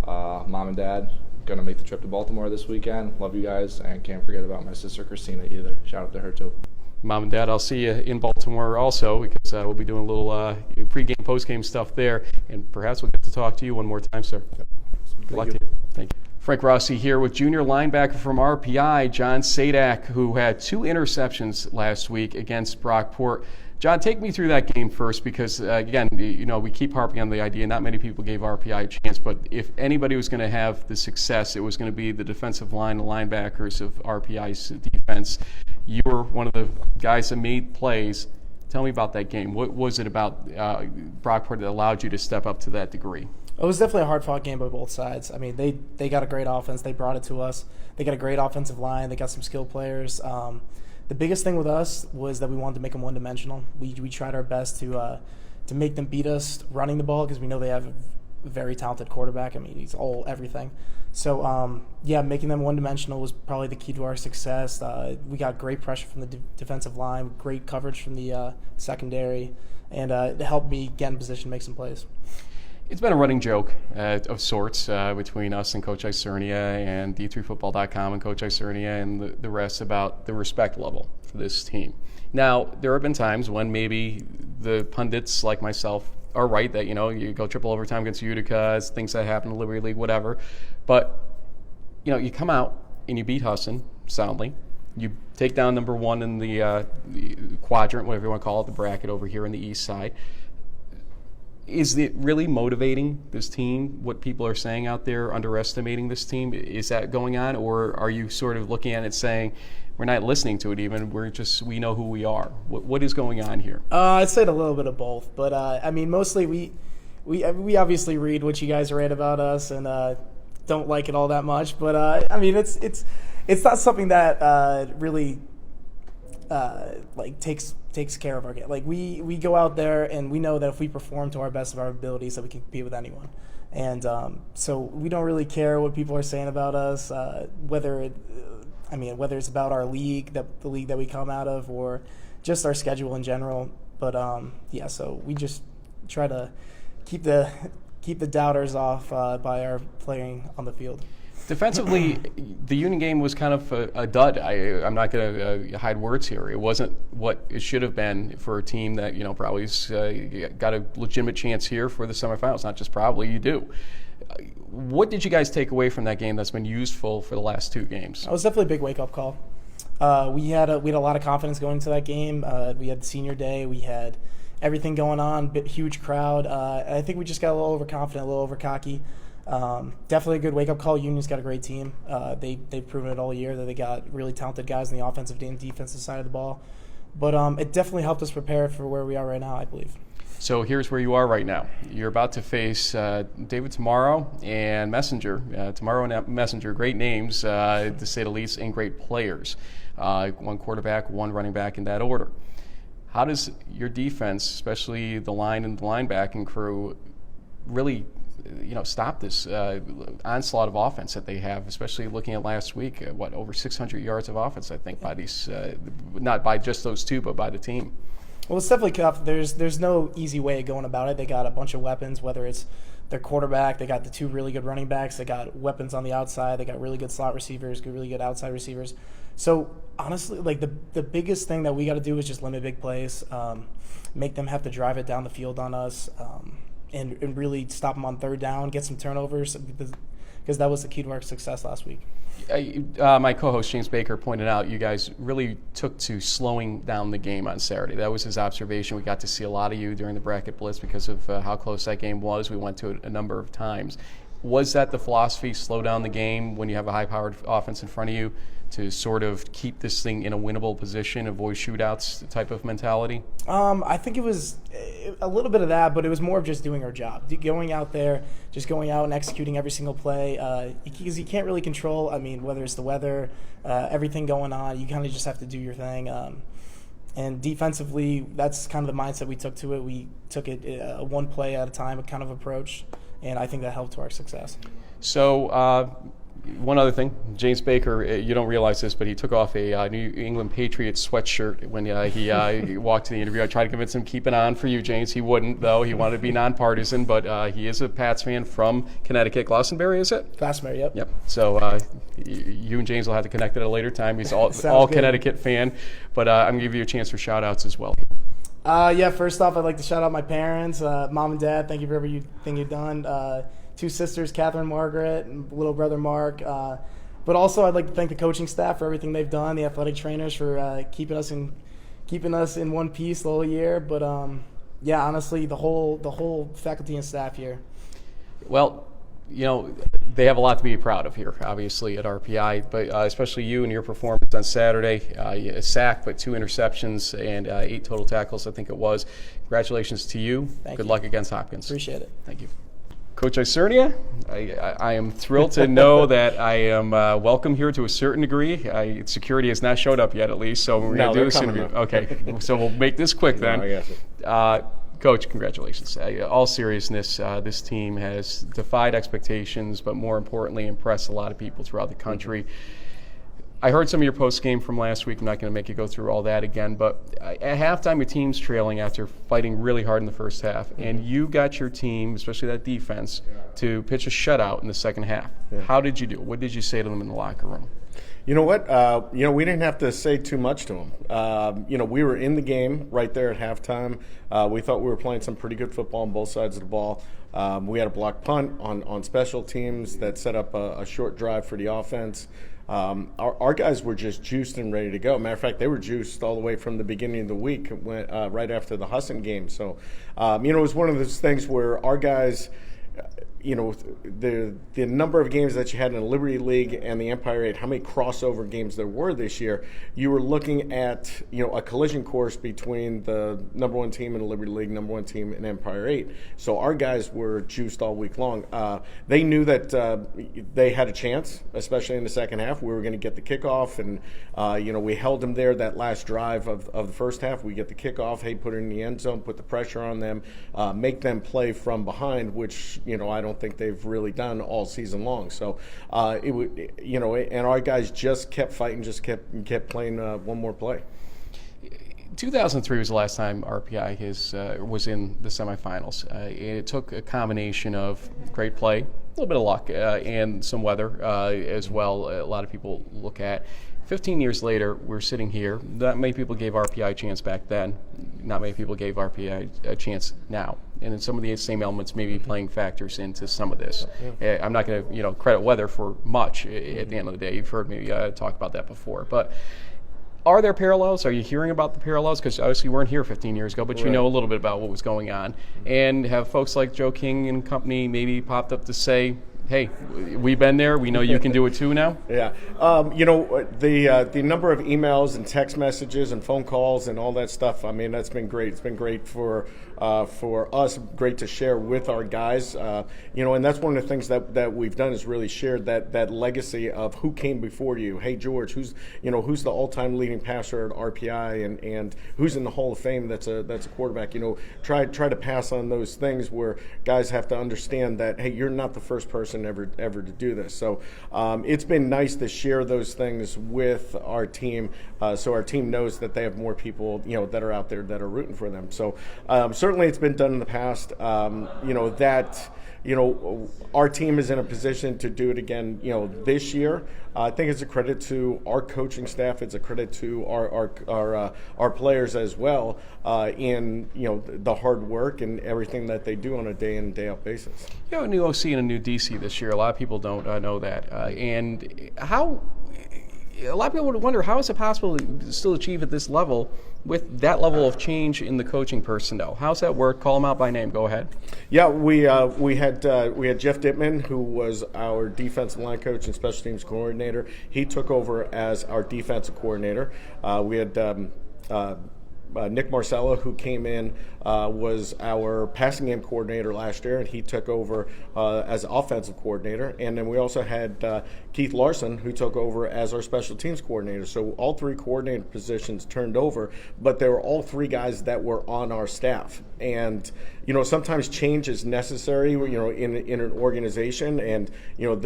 Mom and Dad. Going to make the trip to Baltimore this weekend. Love you guys, and can't forget about my sister Christina either. Shout out to her too. Mom and Dad, I'll see you in Baltimore also, because we'll be doing a little pre-game, post-game stuff there, and perhaps we'll get to talk to you one more time, sir. Yep. Good luck to you. Thank you. Frank Rossi here with junior linebacker from RPI, John Sadak, who had 2 interceptions last week against Brockport. John, take me through that game first, because, again, we keep harping on the idea not many people gave RPI a chance, but if anybody was going to have the success, it was going to be the defensive line, the linebackers of RPI's defense. You were one of the guys that made plays. Tell me about that game. What was it about Brockport that allowed you to step up to that degree? It was definitely a hard-fought game by both sides. I mean, they got a great offense. They brought it to us. They got a great offensive line. They got some skilled players. The biggest thing with us was that we wanted to make them one-dimensional. We tried our best to make them beat us running the ball, because we know they have a very talented quarterback. I mean, he's everything. So, making them one-dimensional was probably the key to our success. We got great pressure from the defensive line, great coverage from the secondary, and it helped me get in position to make some plays. It's been a running joke of sorts between us and Coach Isernia and D3Football.com and Coach Isernia and the rest about the respect level for this team. Now, there have been times when maybe the pundits like myself are right that, you go triple overtime against Utica, things that happen in the Liberty League, whatever. But, you come out and you beat Husson soundly. You take down number 1 in the quadrant, whatever you want to call it, the bracket over here on the east side. Is it really motivating this team, what people are saying out there, underestimating this team? Is that going on, or are you sort of looking at it saying, we're not listening to it even, we know who we are? What is going on here? I'd say a little bit of both, but I mean, mostly we obviously read what you guys write about us and don't like it all that much, but I mean, it's not something that really takes care of our game. Like we go out there and we know that if we perform to our best of our abilities, that we can compete with anyone. And so we don't really care what people are saying about us, whether it's about our league, the league that we come out of, or just our schedule in general. But so we just try to keep the doubters off by our playing on the field. Defensively, the Union game was kind of a dud. I'm not going to hide words here. It wasn't what it should have been for a team that probably's got a legitimate chance here for the semifinals. Not just probably, you do. What did you guys take away from that game that's been useful for the last 2 games? It was definitely a big wake-up call. We had a lot of confidence going into that game. We had the senior day. We had everything going on, huge crowd. I think we just got a little overconfident, a little overcocky. Definitely a good wake-up call. Union's got a great team. They've proven it all year that they got really talented guys on the offensive and defensive side of the ball. But it definitely helped us prepare for where we are right now, I believe. So here's where you are right now. You're about to face David Tomorrow and Messenger. Tomorrow and Messenger, great names, to say the least, and great players. 1 quarterback, 1 running back in that order. How does your defense, especially the line and the linebacking crew, really stop this onslaught of offense that they have, especially looking at last week, over 600 yards of offense, I think, by these, not by just those 2, but by the team. Well, it's definitely tough. There's no easy way of going about it. They got a bunch of weapons, whether it's their quarterback, they got the 2 really good running backs, they got weapons on the outside, they got really good slot receivers, really good outside receivers. So honestly, the biggest thing that we got to do is just limit big plays, make them have to drive it down the field on us, and really stop them on 3rd down, get some turnovers, because that was the key to our success last week. My co-host James Baker pointed out you guys really took to slowing down the game on Saturday. That was his observation. We got to see a lot of you during the bracket blitz because of how close that game was. We went to it a number of times. Was that the philosophy, slow down the game when you have a high-powered offense in front of you to sort of keep this thing in a winnable position, avoid shootouts type of mentality? I think it was a little bit of that, but it was more of just doing our job. Going out there, just going out and executing every single play, because you can't really control, whether it's the weather, everything going on. You kind of just have to do your thing. And defensively, that's kind of the mindset we took to it. We took it one play at a time, kind of approach, and I think that helped to our success. So one other thing, James Baker, you don't realize this, but he took off a New England Patriots sweatshirt when he walked to the interview. I tried to convince him to keep it on for you, James. He wouldn't, though. He wanted to be nonpartisan, but he is a Pats fan from Connecticut. Glastonbury, is it? Glastonbury, yep. Yep. So you and James will have to connect at a later time. He's all Connecticut fan, but I'm going to give you a chance for shout-outs as well. First off, I'd like to shout out my parents, mom and dad. Thank you for everything you've done. 2 sisters, Catherine, Margaret, and little brother Mark. But also, I'd like to thank the coaching staff for everything they've done, the athletic trainers for keeping us in one piece the whole year. But honestly, the whole faculty and staff here. Well, they have a lot to be proud of here, obviously, at RPI, but especially you and your performance on Saturday. A sack, but 2 interceptions and 8 total tackles, I think it was. Congratulations to you. Good luck against Hopkins. Appreciate it. Thank you. Coach Isernia, I am thrilled to know that I am welcome here to a certain degree. Security has not showed up yet, at least, so we're going to do this interview. Okay, so we'll make this quick then. No, I guess it. Coach, congratulations. All seriousness, this team has defied expectations, but more importantly, impressed a lot of people throughout the country. I heard some of your post-game from last week. I'm not going to make you go through all that again, but at halftime, your team's trailing after fighting really hard in the first half, and you got your team, especially that defense, to pitch a shutout in the second half. Yeah. How did you do? What did you say to them in the locker room? You know what? We didn't have to say too much to them. We were in the game right there at halftime. We thought we were playing some pretty good football on both sides of the ball. We had a blocked punt on special teams that set up a short drive for the offense. Our guys were just juiced and ready to go. Matter of fact, they were juiced all the way from the beginning of the week, right after the Husson game. So, it was one of those things where our guys, the number of games that you had in the Liberty League and the Empire 8, how many crossover games there were this year, you were looking at, a collision course between the number 1 team in the Liberty League, number 1 team in Empire 8. So our guys were juiced all week long. They knew that they had a chance, especially in the second half. We were going to get the kickoff, and, we held them there that last drive of the first half. We get the kickoff, put it in the end zone, put the pressure on them, make them play from behind, which, I don't think they've really done all season long. So and our guys just kept fighting, just kept playing one more play. 2003 was the last time RPI was in the semifinals. It took a combination of great play, a little bit of luck, and some weather as well. A lot of people look at. 15 years later, we're sitting here. Not many people gave RPI a chance back then. Not many people gave RPI a chance now. And in some of the same elements maybe playing factors into some of this. I'm not going to credit weather for much at the end of the day. You've heard me talk about that before. But are there parallels? Are you hearing about the parallels? Because obviously you weren't here 15 years ago, but you know a little bit about what was going on. And have folks like Joe King and company maybe popped up to say, hey, we've been there. We know you can do it too now. Yeah. The number of emails and text messages and phone calls and all that stuff, that's been great. It's been great for us, great to share with our guys. And that's one of the things that we've done is really shared that legacy of who came before you. Hey, George, who's the all-time leading passer at RPI and who's in the Hall of Fame that's a quarterback. Try to pass on those things where guys have to understand that, hey, you're not the first person ever to do this. So it's been nice to share those things with our team, so our team knows that they have more people that are out there that are rooting for them. So certainly it's been done in the past. Our team is in a position to do it again, this year. I think it's a credit to our coaching staff. It's a credit to our players as well, in the hard work and everything that they do on a day in and day out basis. A new OC and a new DC this year. A lot of people don't know that, and how. A lot of people would wonder, how is it possible to still achieve at this level with that level of change in the coaching personnel? How's that work? Call them out by name. Go ahead. Yeah, we had Jeff Dittman, who was our defensive line coach and special teams coordinator. He took over as our defensive coordinator. We had Nick Marcello, who came in, was our passing game coordinator last year, and he took over as offensive coordinator. And then we also had Keith Larson, who took over as our special teams coordinator. So all three coordinator positions turned over, but they were all three guys that were on our staff. And sometimes change is necessary, in an organization. And in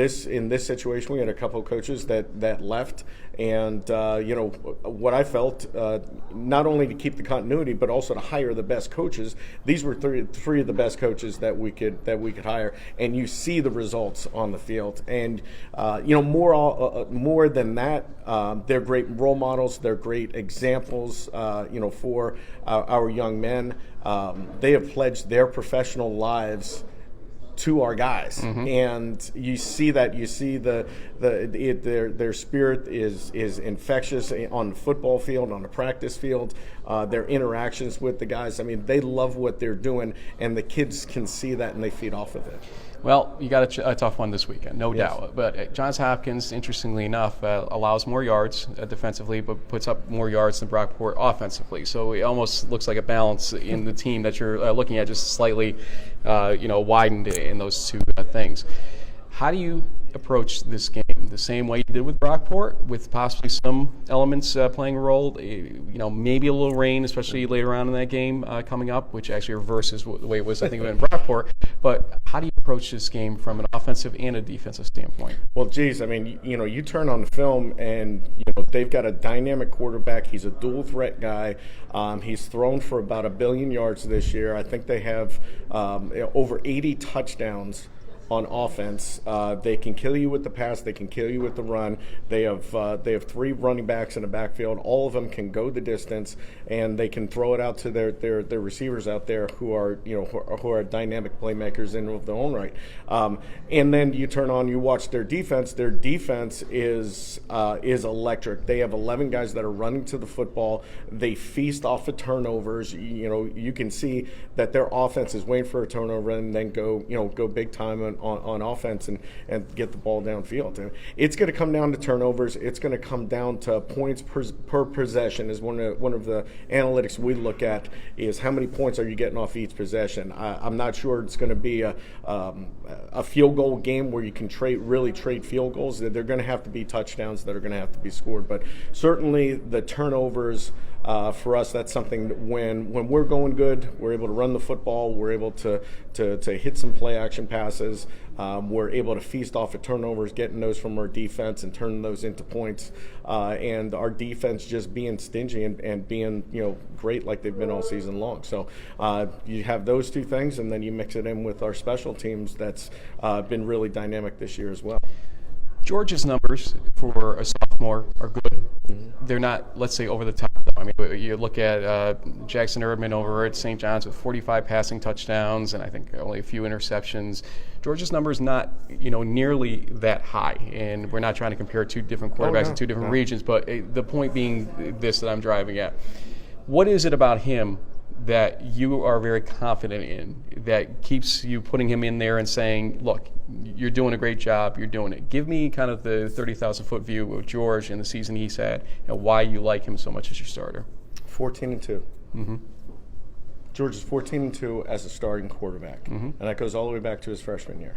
this situation, we had a couple of coaches that left. And what I felt, not only to keep the continuity, but also to hire the best coaches. These were three of the best coaches that we could hire, and you see the results on the field. And more than that, they're great role models. They're great examples, for our young men. They have pledged their professional lives to our guys, and you see that. You see their spirit is infectious on the football field, on the practice field. Their interactions with the guys. I mean, they love what they're doing, and the kids can see that, and they feed off of it. Well, you got a tough one this weekend, no doubt. But Johns Hopkins, interestingly enough, allows more yards defensively, but puts up more yards than Brockport offensively. So it almost looks like a balance in the team that you're looking at, just slightly, widened in those two things. How do you approach this game? The same way you did with Brockport, with possibly some elements playing a role, maybe a little rain, especially later on in that game coming up, which actually reverses the way it was, I think, in Brockport. But how do you approach this game from an offensive and a defensive standpoint? Well, geez, I mean, you turn on the film and, they've got a dynamic quarterback. He's a dual threat guy. He's thrown for about 1 billion yards this year. I think they have over 80 touchdowns on offense. They can kill you with the pass. They can kill you with the run. They have 3 running backs in the backfield. All of them can go the distance, and they can throw it out to their receivers out there who are dynamic playmakers in their own right. And then you turn on, you watch their defense. Their defense is electric. They have 11 guys that are running to the football. They feast off of turnovers. You can see that their offense is waiting for a turnover and then go big time on offense and get the ball downfield. And it's going to come down to turnovers. It's going to come down to points per possession is one of the analytics we look at, is how many points are you getting off each possession. I'm not sure it's going to be a field goal game where you can trade field goals. They're going to have to be touchdowns that are going to have to be scored. But certainly the turnovers, for us, that's something when we're going good, we're able to run the football, we're able to hit some play action passes, we're able to feast off of turnovers, getting those from our defense and turning those into points, and our defense just being stingy and being great like they've been all season long. So you have those two things, and then you mix it in with our special teams that's been really dynamic this year as well. George's numbers for a sophomore are good. They're not, let's say, over the top, though. I mean, you look at Jackson Erdman over at St. John's with 45 passing touchdowns and I think only a few interceptions. George's number is not, nearly that high, and we're not trying to compare two different quarterbacks in two different regions, but the point being this that I'm driving at. What is it about him that you are very confident in that keeps you putting him in there and saying, look, you're doing a great job, you're doing it? Give me kind of the 30,000-foot view of George and the season he's had and why you like him so much as your starter. 14-2. George is 14-2 as a starting quarterback, and that goes all the way back to his freshman year.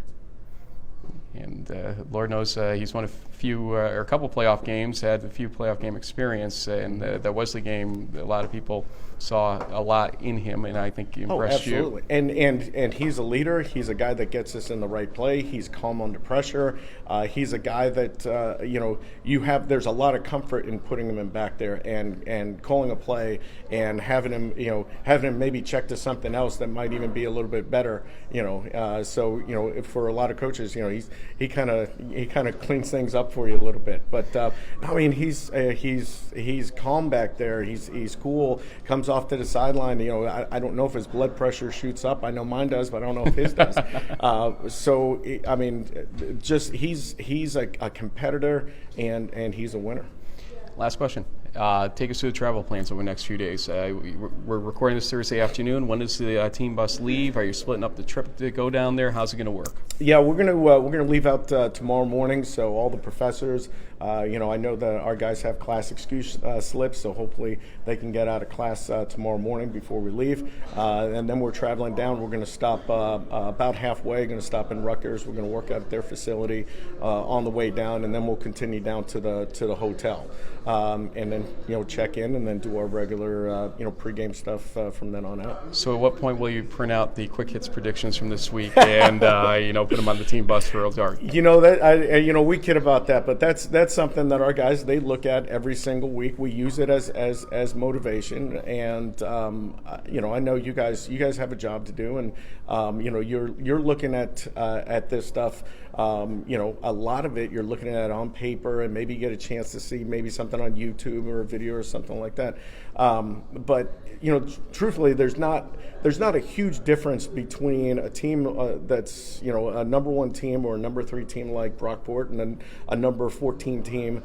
And Lord knows he's won a couple playoff games, had a few playoff game experience, and the Wesley game, a lot of people saw a lot in him, and I think he impressed you. Oh, absolutely. And he's a leader. He's a guy that gets us in the right play. He's calm under pressure. He's a guy that there's a lot of comfort in putting him in back there and calling a play and having him maybe check to something else that might even be a little bit better. So for a lot of coaches, he kind of cleans things up for you a little bit. But I mean, he's calm back there. He's cool. Comes off to the sideline. I don't know if his blood pressure shoots up. I know mine does, but I don't know if his does. So I mean, just he's a competitor and he's a winner. Last question. take us through the travel plans over the next few days. We're recording this Thursday afternoon. When does the team bus leave? Are you splitting up the trip to go down there? How's it going to work? Yeah, we're gonna leave out tomorrow morning. So all the professors, I know that our guys have class excuse slips, so hopefully they can get out of class tomorrow morning before we leave. And then we're traveling down. We're going to stop about halfway. Going to stop in Rutgers. We're going to work out at their facility on the way down, and then we'll continue down to the hotel. And then check in and then do our regular pregame stuff from then on out. So at what point will you print out the quick hits predictions from this week and put them on the team bus for Ozark? We kid about that, but that's something that our guys, they look at every single week. We use it as motivation, and I know you guys have a job to do, and you're looking at this stuff. A lot of it you're looking at it on paper, and maybe you get a chance to see maybe something on YouTube or a video or something like that. But truthfully, there's not a huge difference between a team that's a number 1 team or a number 3 team like Brockport and then a number 14 team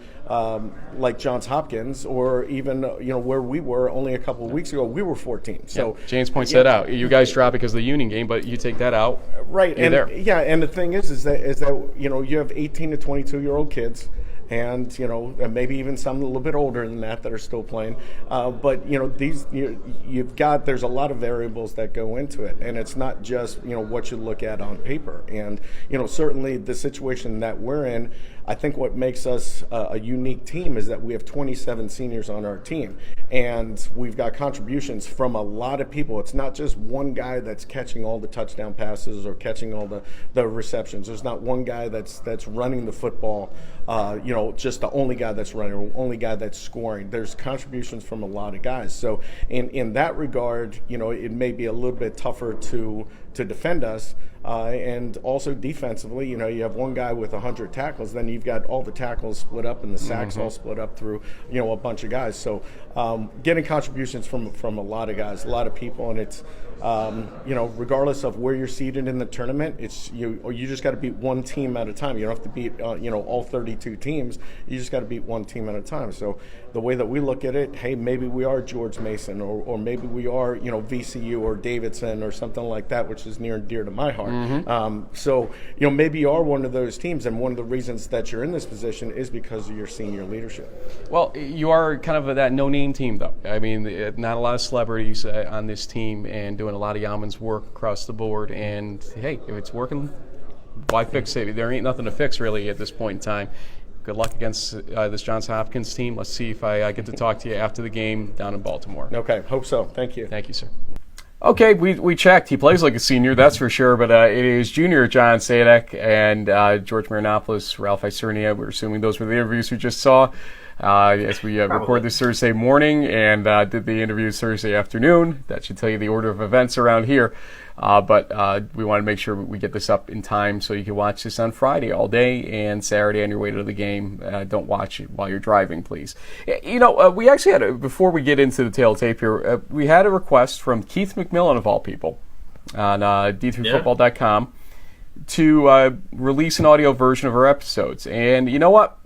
like Johns Hopkins, or even where we were only a couple of weeks ago, we were 14. So James points that out. You guys drop because of the Union game, but you take that out. Right, and there. Yeah, and the thing is that you have 18 to 22-year-old kids, and maybe even some a little bit older than that are still playing. But there's a lot of variables that go into it, and it's not just what you look at on paper. And certainly the situation that we're in, I think what makes us a unique team is that we have 27 seniors on our team, and we've got contributions from a lot of people. It's not just one guy that's catching all the touchdown passes or catching all the receptions. There's not one guy that's running the football, just the only guy that's running or only guy that's scoring. There's contributions from a lot of guys. So in that regard, it may be a little bit tougher to defend us. And also defensively, you have one guy with 100 tackles, then you've got all the tackles split up and the sacks all split up through, a bunch of guys. So getting contributions from a lot of guys, a lot of people, and it's, regardless of where you're seated in the tournament, it's you just got to beat one team at a time. You don't have to beat, all 32 teams. You just got to beat one team at a time. So the way that we look at it, hey, maybe we are George Mason, or maybe we are, VCU or Davidson or something like that, which is near and dear to my heart. So maybe you are one of those teams, and one of the reasons that you're in this position is because of your senior leadership. Well, you are kind of that no-name team, though. I mean, not a lot of celebrities on this team, and doing a lot of yeoman's work across the board. And hey, if it's working, why fix it? There ain't nothing to fix really at this point in time. Good luck against this Johns Hopkins team. Let's see if I get to talk to you after the game down in Baltimore. Okay, hope so. Thank you. Thank you, sir. Okay, we checked. He plays like a senior, that's for sure, but it is junior John Sadak and George Marinopoulos, Ralph Isernia. We're assuming those were the interviews we just saw as we record this Thursday morning and did the interviews Thursday afternoon. That should tell you the order of events around here. But we want to make sure we get this up in time so you can watch this on Friday all day and Saturday on your way to the game. Don't watch it while you're driving, please. We actually had, before we get into the tail tape here, we had a request from Keith McMillan, of all people, on D3Football.com to release an audio version of our episodes. And you know what?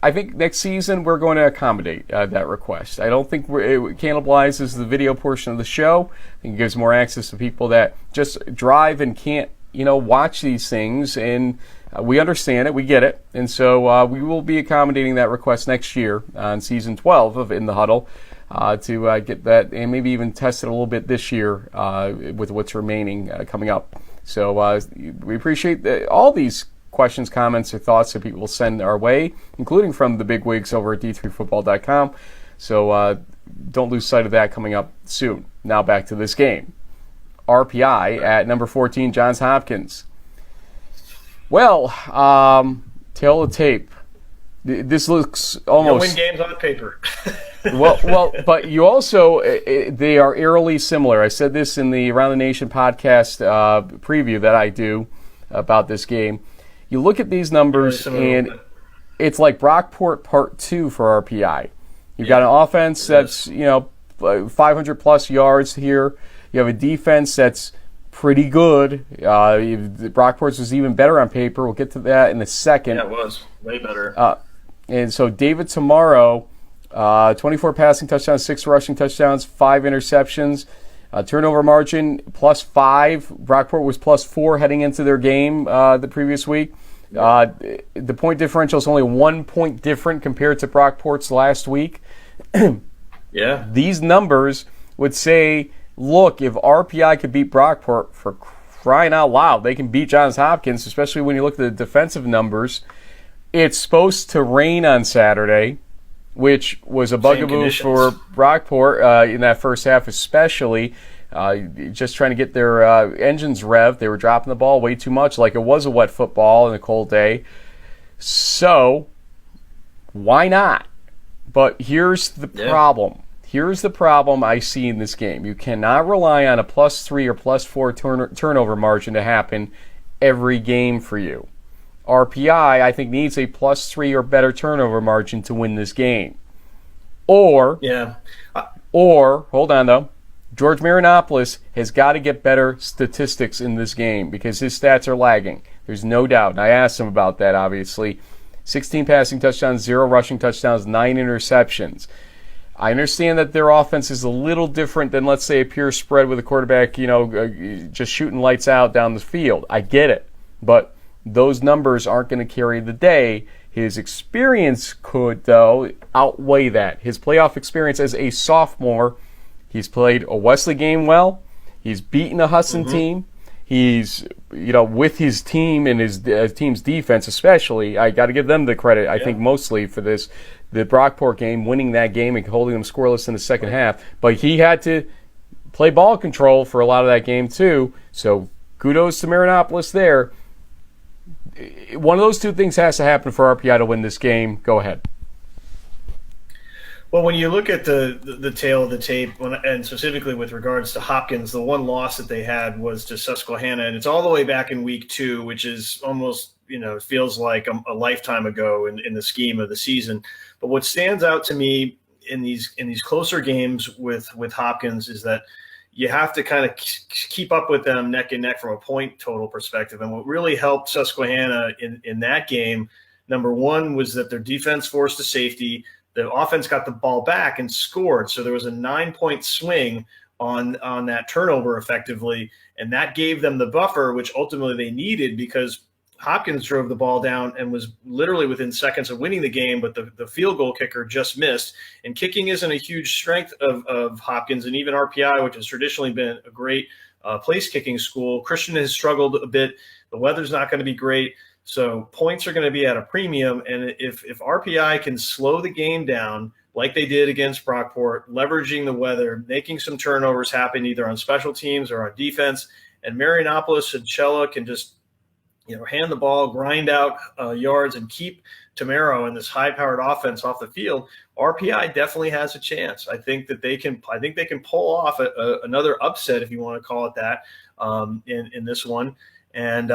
I think next season we're going to accommodate that request. I don't think it cannibalizes the video portion of the show. I think it gives more access to people that just drive and can't, watch these things. And we understand it. We get it. And so we will be accommodating that request next year on season 12 of In the Huddle to get that and maybe even test it a little bit this year with what's remaining coming up. So we appreciate all these questions, comments, or thoughts that people send our way, including from the big wigs over at D3Football.com. So don't lose sight of that coming up soon. Now back to this game. RPI at number 14, Johns Hopkins. Well, tail of tape. This looks almost... You win games on paper. well, but you also, they are eerily similar. I said this in the Around the Nation podcast preview that I do about this game. You look at these numbers, and it's like Brockport Part 2 for RPI. You've got an offense that's, 500-plus yards here. You have a defense that's pretty good. Brockport's was even better on paper. We'll get to that in a second. Yeah, it was. Way better. And so David Tomorrow 24 passing touchdowns, 6 rushing touchdowns, 5 interceptions. Turnover margin +5. Brockport was +4 heading into their game the previous week. The point differential is only 1 point different compared to Brockport's last week. Yeah. These numbers would say, look, if RPI could beat Brockport, for crying out loud, they can beat Johns Hopkins, especially when you look at the defensive numbers. It's supposed to rain on Saturday, which was a bugaboo for Brockport in that first half especially. Just trying to get their engines revved. They were dropping the ball way too much, like it was a wet football in a cold day. So, why not? But here's the problem. Here's the problem I see in this game. You cannot rely on a +3 or +4 turnover margin to happen every game for you. RPI, I think, needs a +3 or better turnover margin to win this game. Or, hold on though, George Marinopoulos has got to get better statistics in this game because his stats are lagging. There's no doubt. And I asked him about that, obviously. 16 passing touchdowns, 0 rushing touchdowns, 9 interceptions. I understand that their offense is a little different than, let's say, a pure spread with a quarterback, just shooting lights out down the field. I get it. But those numbers aren't going to carry the day. His experience could, though, outweigh that. His playoff experience as a sophomore, he's played a Wesley game well. He's beaten a Hudson team. He's, with his team and his team's defense especially, I got to give them the credit, I think, mostly for this, the Brockport game, winning that game and holding them scoreless in the second half. But he had to play ball control for a lot of that game, too. So kudos to Marinopoulos there. One of those two things has to happen for RPI to win this game. Go ahead. Well, when you look at the tail of the tape, and specifically with regards to Hopkins, the one loss that they had was to Susquehanna, and it's all the way back in week 2, which is almost, it feels like a lifetime ago in the scheme of the season. But what stands out to me in these closer games with Hopkins is that you have to kind of keep up with them neck and neck from a point total perspective. And what really helped Susquehanna in that game, number one, was that their defense forced a safety. The offense got the ball back and scored. So there was a 9-point swing on that turnover effectively. And that gave them the buffer, which ultimately they needed because Hopkins drove the ball down and was literally within seconds of winning the game, but the field goal kicker just missed. And kicking isn't a huge strength of Hopkins, and even RPI, which has traditionally been a great place kicking school. Christian has struggled a bit. The weather's not going to be great, so points are going to be at a premium. And if RPI can slow the game down like they did against Brockport, leveraging the weather, making some turnovers happen either on special teams or on defense, and Marinopoulos and Cella can just hand the ball, grind out yards, and keep Tamaro and this high-powered offense off the field, RPI definitely has a chance. I think they can pull off another upset, if you want to call it that, in this one, and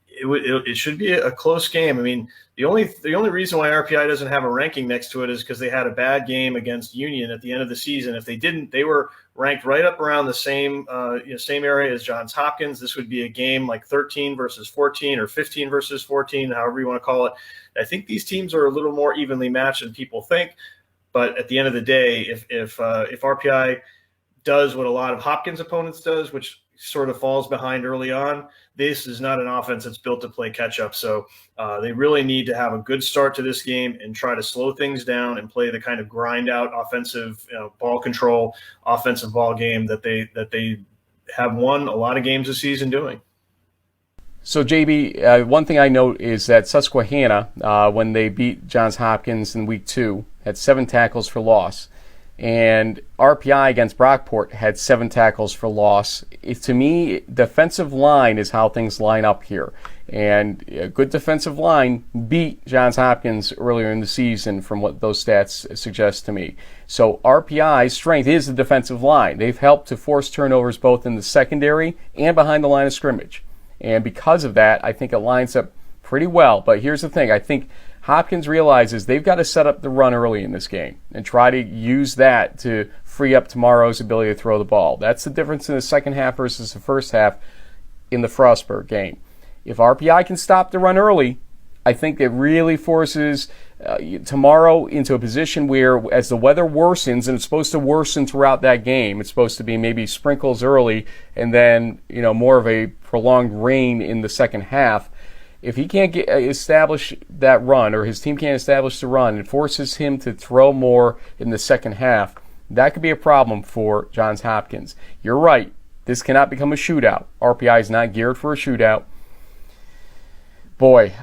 it should be a close game. I mean, the only reason why RPI doesn't have a ranking next to it is because they had a bad game against Union at the end of the season. If they didn't, they were ranked right up around the same area as Johns Hopkins. This would be a game like 13 versus 14 or 15 versus 14, however you want to call it. I think these teams are a little more evenly matched than people think. But at the end of the day, if RPI does what a lot of Hopkins opponents does, which sort of falls behind early on, this is not an offense that's built to play catch up. So they really need to have a good start to this game and try to slow things down and play the kind of grind out offensive ball control, offensive ball game that they have won a lot of games this season doing. So, JB, one thing I note is that Susquehanna, when they beat Johns Hopkins in week 2, had 7 tackles for loss. And RPI against Brockport had 7 tackles for loss. To me, defensive line is how things line up here. And a good defensive line beat Johns Hopkins earlier in the season from what those stats suggest to me. So RPI's strength is the defensive line. They've helped to force turnovers both in the secondary and behind the line of scrimmage. And because of that, I think it lines up pretty well. But here's the thing. I think Hopkins realizes they've got to set up the run early in this game and try to use that to free up tomorrow's ability to throw the ball. That's the difference in the second half versus the first half in the Frostburg game. If RPI can stop the run early, I think it really forces tomorrow into a position where, as the weather worsens, and it's supposed to worsen throughout that game, it's supposed to be maybe sprinkles early and then more of a prolonged rain in the second half. If he can't establish that run, or his team can't establish the run, and forces him to throw more in the second half, that could be a problem for Johns Hopkins. You're right. This cannot become a shootout. RPI is not geared for a shootout. Boy,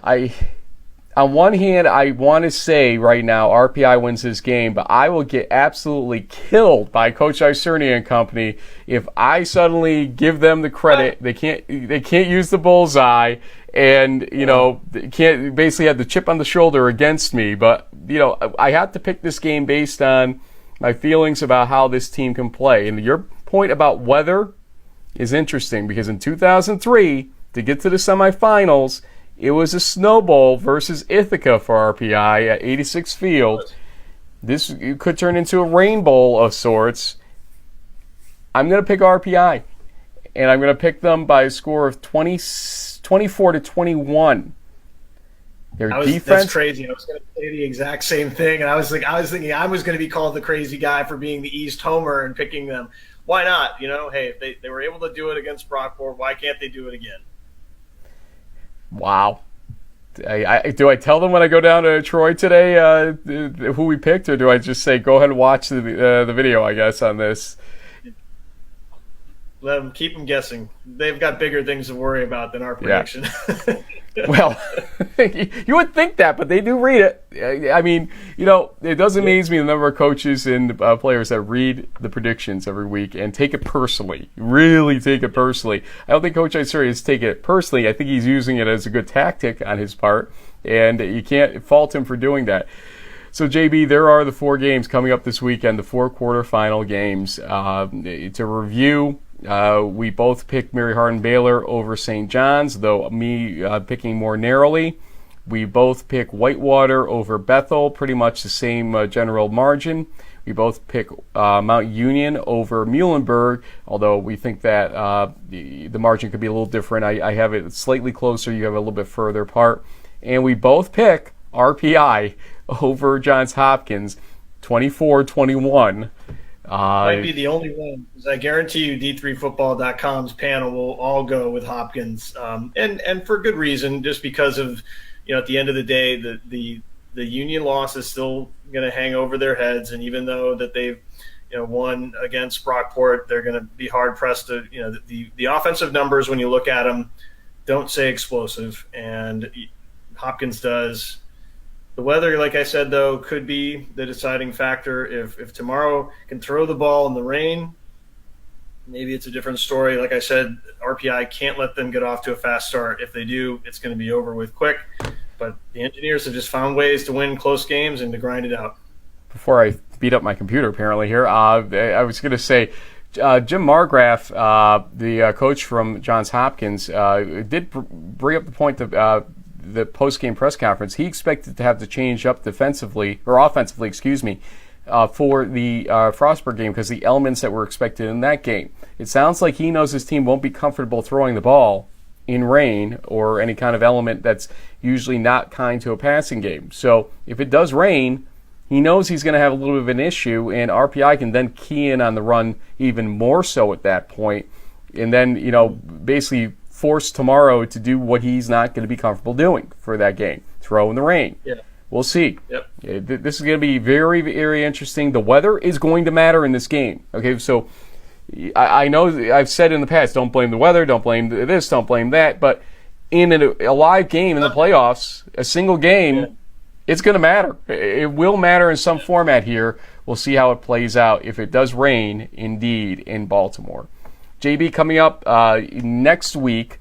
on one hand, I want to say right now RPI wins this game, but I will get absolutely killed by Coach Isernia and company if I suddenly give them the credit. They can't use the bullseye, and they can't basically have the chip on the shoulder against me. But I have to pick this game based on my feelings about how this team can play. And your point about weather is interesting, because in 2003, to get to the semifinals, it was a Snow Bowl versus Ithaca for RPI at 86 Field. This could turn into a Rain Bowl of sorts. I'm going to pick RPI, and I'm going to pick them by a score of 24-21. That's crazy. I was going to say the exact same thing, and I was thinking I was going to be called the crazy guy for being the East homer and picking them. Why not? Hey, if they were able to do it against Brockport, why can't they do it again? Wow. Do I tell them when I go down to Troy today who we picked, or do I just say go ahead and watch the video, I guess, on this? Keep them guessing. They've got bigger things to worry about than our prediction. Yeah. Well, you would think that, but they do read it. I mean, it does amaze me the number of coaches and players that read the predictions every week and take it personally. Really take it personally. I don't think Coach Isernia is taking it personally. I think he's using it as a good tactic on his part, and you can't fault him for doing that. So, JB, there are the 4 games coming up this weekend, the 4 quarterfinal games. To review, we both picked Mary Hardin Baylor over St. John's, though me picking more narrowly. We both pick Whitewater over Bethel, pretty much the same general margin. We both pick Mount Union over Muhlenberg, although we think that the margin could be a little different. I have it slightly closer. You have it a little bit further apart. And we both pick RPI over Johns Hopkins, 24-21. Might be the only one, because I guarantee you D3Football.com's panel will all go with Hopkins, and for good reason, just because of, at the end of the day, the Union loss is still going to hang over their heads, and even though that they've won against Brockport, they're going to be hard pressed to, the offensive numbers when you look at them don't say explosive, and Hopkins does. The weather, like I said, though, could be the deciding factor. If tomorrow can throw the ball in the rain, maybe it's a different story. Like I said, RPI can't let them get off to a fast start. If they do, it's going to be over with quick. But the Engineers have just found ways to win close games and to grind it out. Before I beat up my computer, apparently, here, I was going to say, Jim Margraf, the coach from Johns Hopkins, did bring up the point that the post-game press conference, he expected to have to change up offensively, for the Frostburg game because the elements that were expected in that game. It sounds like he knows his team won't be comfortable throwing the ball in rain or any kind of element that's usually not kind to a passing game. So if it does rain, he knows he's going to have a little bit of an issue, and RPI can then key in on the run even more so at that point, and then, basically force tomorrow to do what he's not going to be comfortable doing for that game, throw in the rain. Yeah. We'll see. Yep. This is going to be very, very interesting. The weather is going to matter in this game. Okay, so I know I've said in the past, don't blame the weather, don't blame this, don't blame that, but in a live game in the playoffs, a single game, it's going to matter. It will matter in some format here. We'll see how it plays out if it does rain, indeed, in Baltimore. JB, coming up next week,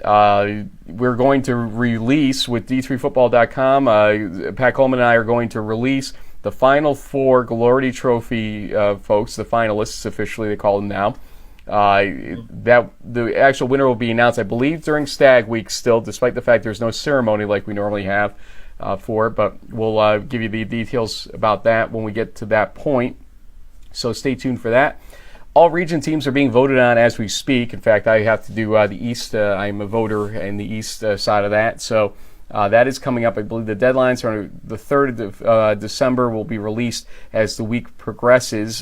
we're going to release with D3Football.com. Pat Coleman and I are going to release the final 4 Glory Trophy folks, the finalists, officially they call them now. That the actual winner will be announced, I believe, during Stag Week still, despite the fact there's no ceremony like we normally have for it. But we'll give you the details about that when we get to that point. So stay tuned for that. All region teams are being voted on as we speak. In fact, I have to do the East. I'm a voter in the East side of that. So That is coming up. I believe the deadlines are the 3rd of December, will be released as the week progresses.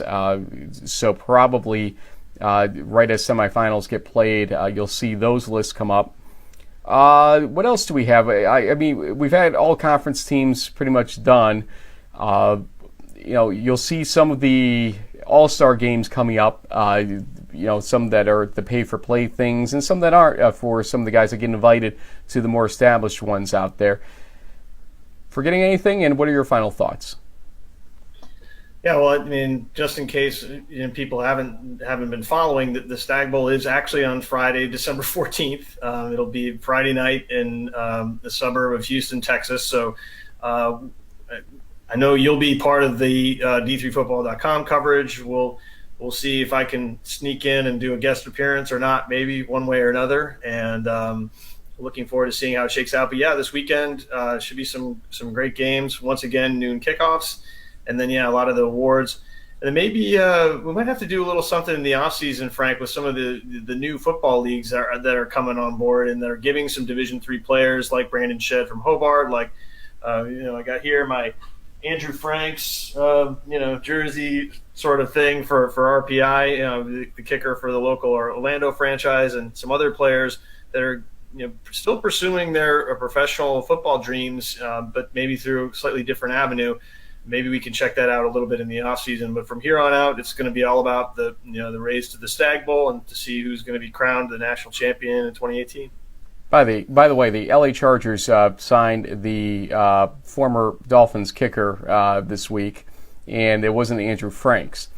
So probably right as semifinals get played, you'll see those lists come up. What else do we have? I mean, we've had all conference teams pretty much done. You'll see some of the all-star games coming up. Some that are the pay-for-play things, and some that aren't for some of the guys that get invited to the more established ones out there. Forgetting anything, and what are your final thoughts? Yeah, well, I mean, just in case people haven't been following, the Stag Bowl is actually on Friday, December 14th. It'll be Friday night in the suburb of Houston, Texas. So I know you'll be part of the D3Football.com coverage. We'll see if I can sneak in and do a guest appearance or not, maybe one way or another. And looking forward to seeing how it shakes out. But yeah, this weekend should be some great games. Once again, noon kickoffs. And then, a lot of the awards. And then maybe we might have to do a little something in the offseason, Frank, with some of the new football leagues that are coming on board and that are giving some Division III players like Brandon Shedd from Hobart. Like, I got here my Andrew Franks, jersey sort of thing for RPI, the kicker for the local Orlando franchise, and some other players that are still pursuing their professional football dreams, but maybe through a slightly different avenue. Maybe we can check that out a little bit in the offseason. But from here on out, it's going to be all about the race to the Stag Bowl and to see who's going to be crowned the national champion in 2018. By the way, the LA Chargers signed the former Dolphins kicker this week, and it wasn't Andrew Franks.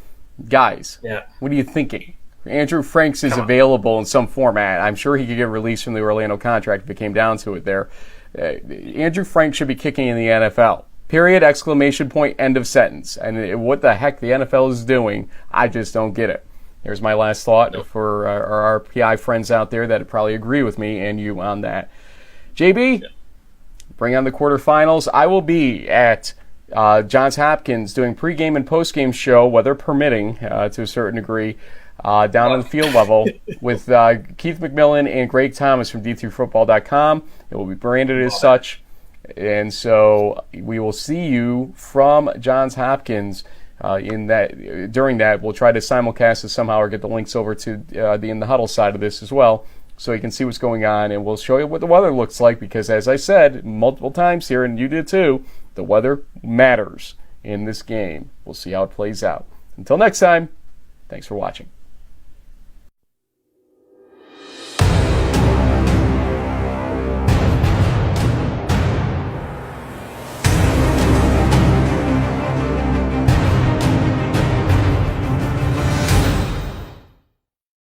Guys, What are you thinking? Andrew Franks is available in some format. I'm sure he could get released from the Orlando contract if it came down to it there. Andrew Franks should be kicking in the NFL. Period, exclamation point, end of sentence. And what the heck the NFL is doing, I just don't get it. There's my last thought for our RPI friends out there that probably agree with me and you on that. JB, bring on the quarterfinals. I will be at Johns Hopkins doing pregame and postgame show, weather permitting to a certain degree, down on the field level with Keith McMillan and Greg Thomas from D3Football.com. It will be branded as such. And so we will see you from Johns Hopkins during that. We'll try to simulcast this somehow or get the links over to the In the Huddle side of this as well so you can see what's going on. And we'll show you what the weather looks like because, as I said multiple times here, and you did too, the weather matters in this game. We'll see how it plays out. Until next time, thanks for watching.